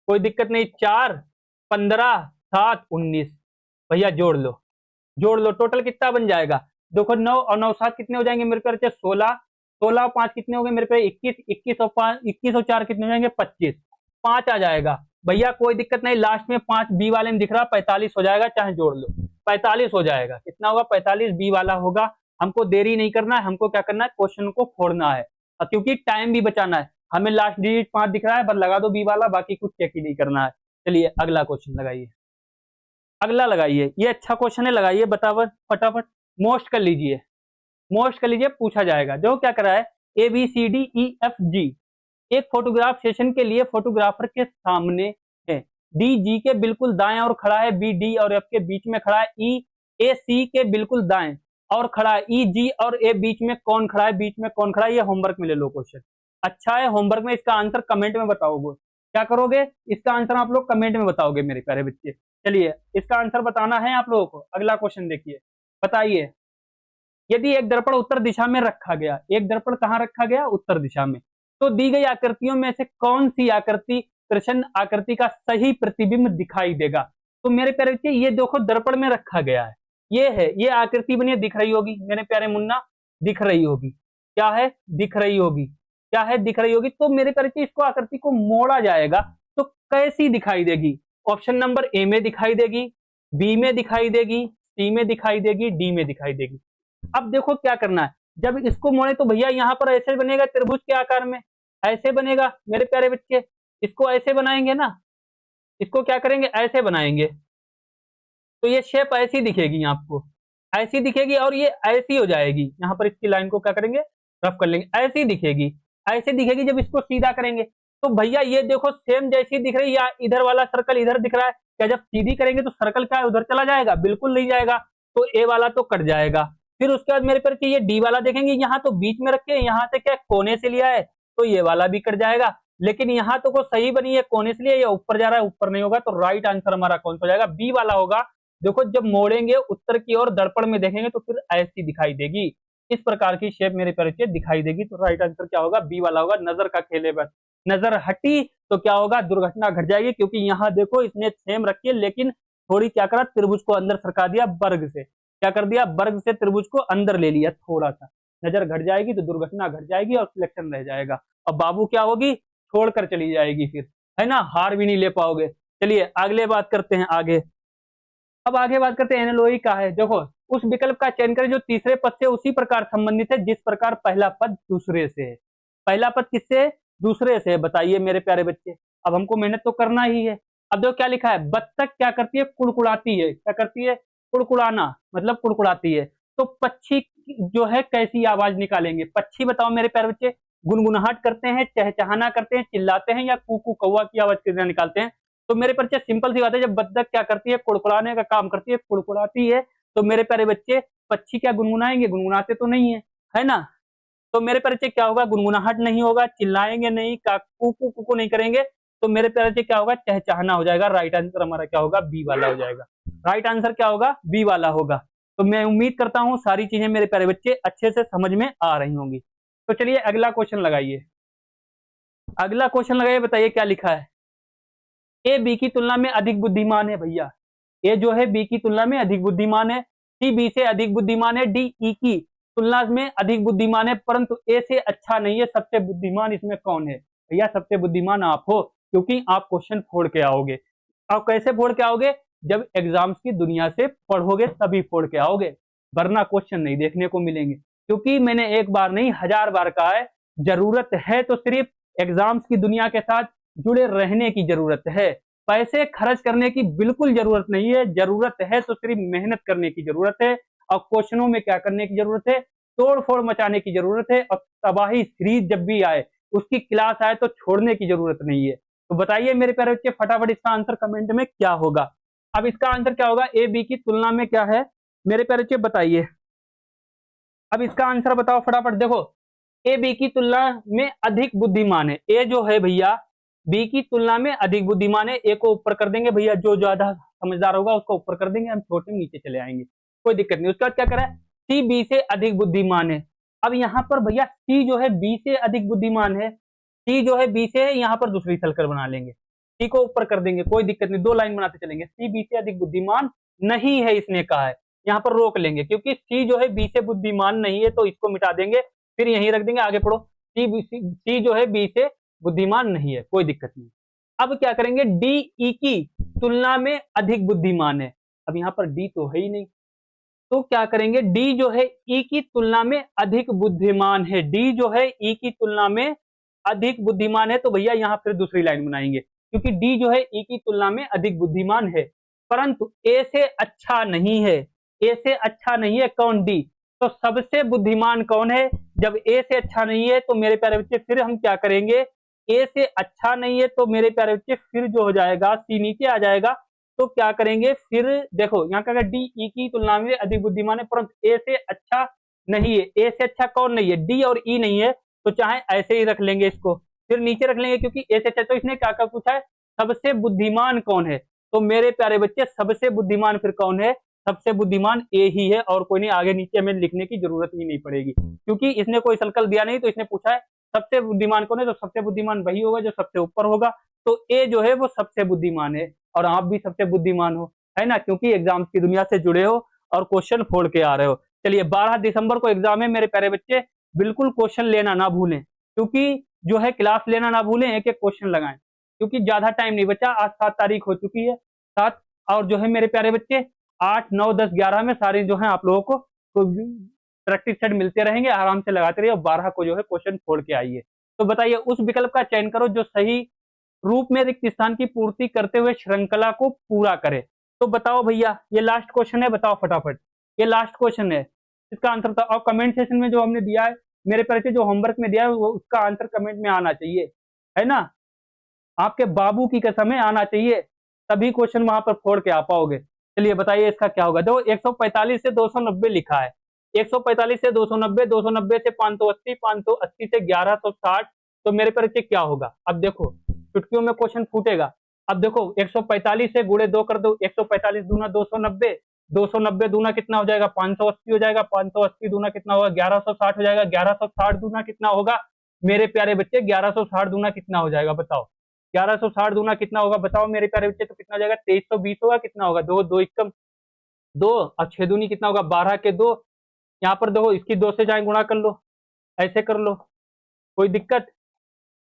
कोई दिक्कत नहीं, 4 15 7 19। भैया जोड़ लो, जोड़ लो, टोटल कितना बन जाएगा, देखो 9 और 9 7 कितने हो जाएंगे मेरे पे, 16 16 और 5 कितने हो गए मेरे पे, 21 21 और 5 21 और 4 कितने हो जाएंगे, 25, 5 आ जाएगा। भैया कोई दिक्कत नहीं, लास्ट में 5 बी वाले में दिख रहा, 45 हो जाएगा, चाहे जोड़ लो, 45 हो जाएगा। कितना होगा, 45 बी वाला होगा। हमको देरी नहीं करना है, हमको क्या करना है, क्वेश्चन को फोड़ना है, और क्योंकि टाइम भी बचाना है। हमें लास्ट डिजिट 5 दिख रहा है, बस लगा दो बी वाला, बाकी कुछ चेक ही नहीं करना है। चलिए अगला क्वेश्चन लगाइए, अगला लगाइए, ये अच्छा क्वेश्चन है, लगाइए बतावर फटाफट, मोस्ट कर लीजिए, मोस्ट कर लीजिए, पूछा जाएगा। जो क्या करा है, ABCDEFG एक फोटोग्राफ सेशन के लिए फोटोग्राफर के सामने है, डी जी के बिल्कुल दाएं और खड़ा है, बी डी और एफ के बीच में खड़ा है, ई ए सी के बिल्कुल दाएं और खड़ा है, ई जी और ए बीच में कौन खड़ा है, बीच में कौन खड़ा है। ये होमवर्क में ले लो क्वेश्चन, अच्छा है होमवर्क में, इसका आंसर कमेंट में बताओगे, क्या करोगे, इसका आंसर आप लोग कमेंट में बताओगे मेरे प्यारे बच्चे। चलिए इसका आंसर बताना है आप लोगों को। अगला क्वेश्चन देखिए, बताइए, यदि एक दर्पण उत्तर दिशा में रखा गया, एक दर्पण कहाँ रखा गया, उत्तर दिशा में, तो दी गई आकृतियों में से कौन सी आकृति प्रश्न आकृति का सही प्रतिबिंब दिखाई देगा। तो मेरे प्यारे बच्चे ये देखो दर्पण में रखा गया है, ये है, ये आकृति बनी दिख रही होगी मेरे प्यारे मुन्ना, दिख रही होगी, क्या है, दिख रही होगी, क्या है, दिख रही होगी। तो मेरे प्यारे बच्चे इसको आकृति को मोड़ा जाएगा तो कैसी दिखाई देगी, ऑप्शन नंबर ए में दिखाई देगी, बी में दिखाई देगी, सी में दिखाई देगी, डी में दिखाई देगी। अब देखो क्या करना है, जब इसको मोड़े तो भैया यहाँ पर ऐसे बनेगा, त्रिभुज के आकार में ऐसे बनेगा मेरे प्यारे बच्चे, इसको ऐसे बनाएंगे ना, इसको क्या करेंगे, ऐसे बनाएंगे, तो ये शेप ऐसी दिखेगी आपको, ऐसी दिखेगी और ये ऐसी हो जाएगी। यहाँ पर इसकी लाइन को क्या करेंगे, रफ कर लेंगे, ऐसी दिखेगी, ऐसे दिखेगी। जब इसको सीधा करेंगे तो भैया ये देखो सेम जैसी दिख रही है, या इधर वाला सर्कल इधर दिख रहा है, क्या जब सीधी करेंगे तो सर्कल क्या उधर चला जाएगा, बिल्कुल नहीं जाएगा, तो ए वाला तो कट जाएगा। फिर उसके बाद मेरे पर ये डी वाला देखेंगे, यहाँ तो बीच में रखे, यहाँ से क्या कोने से लिया है, तो ये वाला भी कट जाएगा। लेकिन यहाँ तो को सही बनी है, कोने से लिया, या ऊपर जा रहा है, ऊपर नहीं होगा, तो राइट आंसर हमारा कौन सा हो जाएगा, बी वाला होगा। देखो जब मोड़ेंगे उत्तर की ओर दर्पण में देखेंगे तो फिर ऐसी दिखाई देगी, इस प्रकार की शेप मेरे परिचय दिखाई देगी, तो राइट आंसर क्या होगा, बी वाला होगा। नजर का खेल है, बस नजर हटी तो क्या होगा, दुर्घटना घट जाएगी, क्योंकि यहाँ देखो इसने सेम रखी है, लेकिन थोड़ी क्या करा, त्रिभुज को अंदर सरका दिया वर्ग से, क्या कर दिया, वर्ग से त्रिभुज को अंदर ले लिया थोड़ा सा, नजर घट जाएगी तो दुर्घटना घट जाएगी और सिलेक्शन रह जाएगा, और बाबू क्या होगी, छोड़कर चली जाएगी, फिर है ना, हार भी नहीं ले पाओगे। चलिए अगले बात करते हैं आगे, अब आगे बात करते हैं एनालॉजी का है। देखो उस विकल्प का चयन करें जो तीसरे पद से उसी प्रकार संबंधित है जिस प्रकार पहला पद दूसरे से है। पहला पद किससे है, दूसरे से है, बताइए मेरे प्यारे बच्चे। अब हमको मेहनत तो करना ही है। अब देखो क्या लिखा है, बत्तख क्या करती है, कुड़कुड़ाती है, क्या करती है, कुड़कुड़ाना, मतलब कुड़कुड़ाती है। तो पक्षी जो है कैसी आवाज निकालेंगे, पक्षी बताओ मेरे प्यारे बच्चे, गुनगुनाहट करते हैं, चहचहाना करते हैं, चिल्लाते हैं, या कूकू कौवा की आवाज कितना निकालते हैं। तो मेरे बच्चे सिंपल सी बात है, जब बत्तख क्या करती है, कुड़कुड़ाने का काम करती है, कुड़कुड़ाती है, तो मेरे प्यारे बच्चे पक्षी क्या गुनगुनाएंगे, गुनगुनाते तो नहीं है ना। तो मेरे प्यारे बच्चे क्या होगा, गुनगुनाहट नहीं होगा, चिल्लाएंगे नहीं, कुकू कुकू नहीं करेंगे, तो मेरे प्यारे बच्चे क्या होगा, चहचहाना हो जाएगा। राइट आंसर हमारा क्या होगा, बी वाला हो जाएगा। राइट आंसर क्या होगा, बी वाला होगा। तो मैं उम्मीद करता हूँ सारी चीजें मेरे प्यारे बच्चे अच्छे से समझ में आ रही होंगी। तो चलिए अगला क्वेश्चन लगाइए, अगला क्वेश्चन लगाइए, बताइए क्या लिखा है। ए बी की तुलना में अधिक बुद्धिमान है, भैया ए जो है बी की तुलना में अधिक बुद्धिमान है, सी बी से अधिक बुद्धिमान है, डी ई की तुलना में अधिक बुद्धिमान है, परंतु ए से अच्छा नहीं है। सबसे बुद्धिमान इसमें कौन है, भैया सबसे बुद्धिमान आप हो, क्योंकि आप क्वेश्चन फोड़ के आओगे। आप कैसे फोड़ के आओगे, जब एग्जाम्स की दुनिया से पढ़ोगे तभी फोड़ के आओगे, वरना क्वेश्चन नहीं देखने को मिलेंगे। क्योंकि मैंने एक बार नहीं 1000 बार कहा है, जरूरत है तो सिर्फ एग्जाम्स की दुनिया के साथ जुड़े रहने की जरूरत है, पैसे खर्च करने की बिल्कुल जरूरत नहीं है। जरूरत है तो सिर्फ मेहनत करने की जरूरत है, और क्वेश्चनों में क्या करने की जरूरत है, तोड़ फोड़ मचाने की जरूरत है, और तबाही सीरीज जब भी आए, उसकी क्लास आए तो छोड़ने की जरूरत नहीं है। तो बताइए मेरे प्यारे बच्चे फटाफट इसका आंसर कमेंट में क्या होगा। अब इसका आंसर क्या होगा, ए बी की तुलना में क्या है मेरे प्यारे बच्चे बताइए। अब इसका आंसर बताओ फटाफट। देखो ए बी की तुलना में अधिक बुद्धिमान है, ए जो है भैया बी की तुलना में अधिक बुद्धिमान है। ए को ऊपर कर देंगे भैया, जो ज्यादा समझदार होगा उसको ऊपर कर देंगे, हम छोटे नीचे चले आएंगे, कोई दिक्कत नहीं। उसके बाद क्या करा है, सी बी से अधिक बुद्धिमान है। अब यहाँ पर भैया सी जो है बी से अधिक बुद्धिमान है, सी जो है बी से है, यहाँ पर दूसरी सर्कल बना लेंगे, सी को ऊपर कर देंगे, कोई दिक्कत नहीं, दो लाइन बनाते चलेंगे। सी बी से अधिक बुद्धिमान नहीं है इसने कहा है, यहाँ पर रोक लेंगे क्योंकि सी जो है बी से बुद्धिमान नहीं है, तो इसको मिटा देंगे, फिर यहीं रख देंगे, आगे पढ़ो। सी जो है बी से बुद्धिमान नहीं है, कोई दिक्कत नहीं। अब क्या करेंगे, डी ई की तुलना में अधिक बुद्धिमान है। अब यहाँ पर डी तो है ही नहीं, तो क्या करेंगे, डी जो है ई की तुलना में अधिक बुद्धिमान है, डी जो है ई की तुलना में अधिक बुद्धिमान है, तो भैया यहाँ फिर दूसरी लाइन बनाएंगे क्योंकि डी जो है ई की तुलना में अधिक बुद्धिमान है, परंतु ए से अच्छा नहीं है। ए से अच्छा नहीं है कौन, डी। तो सबसे बुद्धिमान कौन है, जब ए से अच्छा नहीं है तो मेरे प्यारे बच्चे फिर हम क्या करेंगे, ए से अच्छा नहीं है तो मेरे प्यारे बच्चे फिर जो हो जाएगा सी नीचे आ जाएगा, तो क्या करेंगे फिर देखो यहाँ का डी ई की तुलना में अधिक बुद्धिमान है परंतु ए से अच्छा नहीं है। ए से अच्छा कौन नहीं है, डी और ई नहीं है, तो चाहे ऐसे ही रख लेंगे, इसको फिर नीचे रख लेंगे क्योंकि ए से अच्छा। तो इसने क्या क्या पूछा है, सबसे बुद्धिमान कौन है, तो मेरे प्यारे बच्चे सबसे बुद्धिमान फिर कौन है, सबसे बुद्धिमान ए ही है और कोई नहीं, आगे नीचे हमें लिखने की जरूरत ही नहीं पड़ेगी क्योंकि इसने कोई सर्कल दिया नहीं, तो इसने पूछा है सबसे बुद्धिमान कौन है, तो सबसे बुद्धिमान वही होगा जो सबसे ऊपर होगा, तो ए जो है वो सबसे बुद्धिमान है और आप भी सबसे बुद्धिमान हो, है ना, क्योंकि एग्जाम की दुनिया से जुड़े हो और क्वेश्चन फोड़ के आ रहे हो। चलिए 12 दिसंबर को एग्जाम है मेरे प्यारे बच्चे, बिल्कुल क्वेश्चन लेना ना भूलें, क्योंकि जो है क्लास लेना ना भूलें, एक एक क्वेश्चन लगाएं क्योंकि ज्यादा टाइम नहीं बचा, आज 7 तारीख हो चुकी है, 7 और जो है मेरे प्यारे बच्चे 8, 9, 10, 11 में सारी जो है आप लोगों को प्रैक्टिस सेट मिलते रहेंगे, आराम से लगाते रहिए और 12 को जो है क्वेश्चन छोड़ के आइए। तो बताइए उस विकल्प का चयन करो जो सही रूप में रिक्त स्थान की पूर्ति करते हुए श्रृंखला को पूरा करे। तो बताओ भैया, ये लास्ट क्वेश्चन है, बताओ फटाफट, ये लास्ट क्वेश्चन है, इसका आंसर बताओ। और कमेंट सेक्शन में जो हमने दिया है मेरे परिचय, जो होमवर्क में दिया है वो उसका आंसर कमेंट में आना चाहिए, है ना, आपके बाबू की कसम है आना चाहिए, तभी क्वेश्चन वहां पर फोड़ के आ पाओगे। चलिए बताइए इसका क्या होगा। देखो 145 से 290 लिखा है, 145 से 290, 290 से 580, 580 से 1160, तो मेरे परिचय क्या होगा। अब देखो चुटकियों में क्वेश्चन फूटेगा। अब देखो 145 से गुणे 2 कर दो, 145 दूना 290, 290 दूना कितना हो जाएगा 580 हो जाएगा, 580 दूना कितना होगा 1160 हो जाएगा, 1160 दूना कितना होगा मेरे प्यारे बच्चे, 1160 दूना कितना हो जाएगा बताओ, 1160 दूना कितना होगा बताओ मेरे प्यारे बच्चे, तो कितना हो जाएगा 2320 होगा, कितना होगा दो, दो एकम दो और 6 दूनी कितना होगा 12 के 2, यहाँ पर देखो इसकी 2 से चाहे गुणा कर लो, ऐसे कर लो, कोई दिक्कत,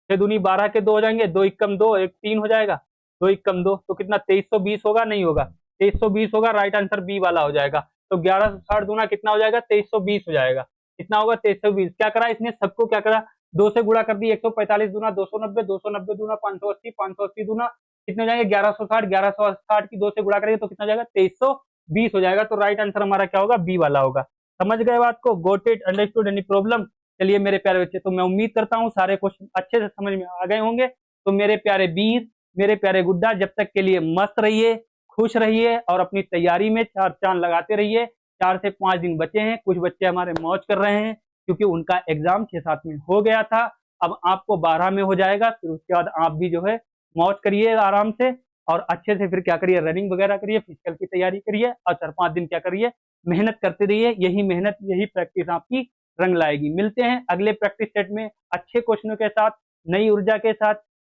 6 दूनी 12 के 2 हो जाएंगे, 2 एकम 2, 1 3 हो जाएगा, 2 एकम 2, तो कितना 2320 होगा, नहीं होगा 2320 होगा, राइट आंसर बी वाला हो जाएगा। तो 1160 दूना कितना हो जाएगा 2320 हो जाएगा, कितना होगा 2320। क्या करा इसने, सबको क्या करा 2 से गुणा कर दी, 145 दूना 290, 290 दूना 580, 580 दूना कितने हो जाएंगे 1160, 1160 की 2 से गुणा करेंगे तो कितना हो जाएगा 2320 हो जाएगा। तो राइट आंसर हमारा क्या होगा, बी वाला होगा। समझ गए बात को, got it, understood, any problem. चलिए मेरे प्यारे बच्चे, तो मैं उम्मीद करता हूँ सारे क्वेश्चन अच्छे से समझ में आ गए होंगे। तो मेरे प्यारे वीर, मेरे प्यारे गुड्डा, जब तक के लिए मस्त रहिए, खुश रहिए और अपनी तैयारी में 4 चांद लगाते रहिए। 4 से 5 दिन बचे हैं, कुछ बच्चे हमारे मौज कर रहे हैं क्योंकि उनका एग्जाम 6-7 में हो गया था, अब आपको 12 में हो जाएगा, फिर उसके बाद आप भी जो है मौज करिए आराम से और अच्छे से फिर क्या करिए, रनिंग वगैरह करिए, फिजिकल की तैयारी करिए और 4-5 दिन क्या करिए, मेहनत करते रहिए। यही मेहनत, यही प्रैक्टिस आपकी रंग लाएगी। मिलते हैं अगले प्रैक्टिस सेट में अच्छे क्वेश्चनों के साथ, नई ऊर्जा के साथ।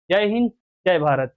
जय हिंद, जय भारत।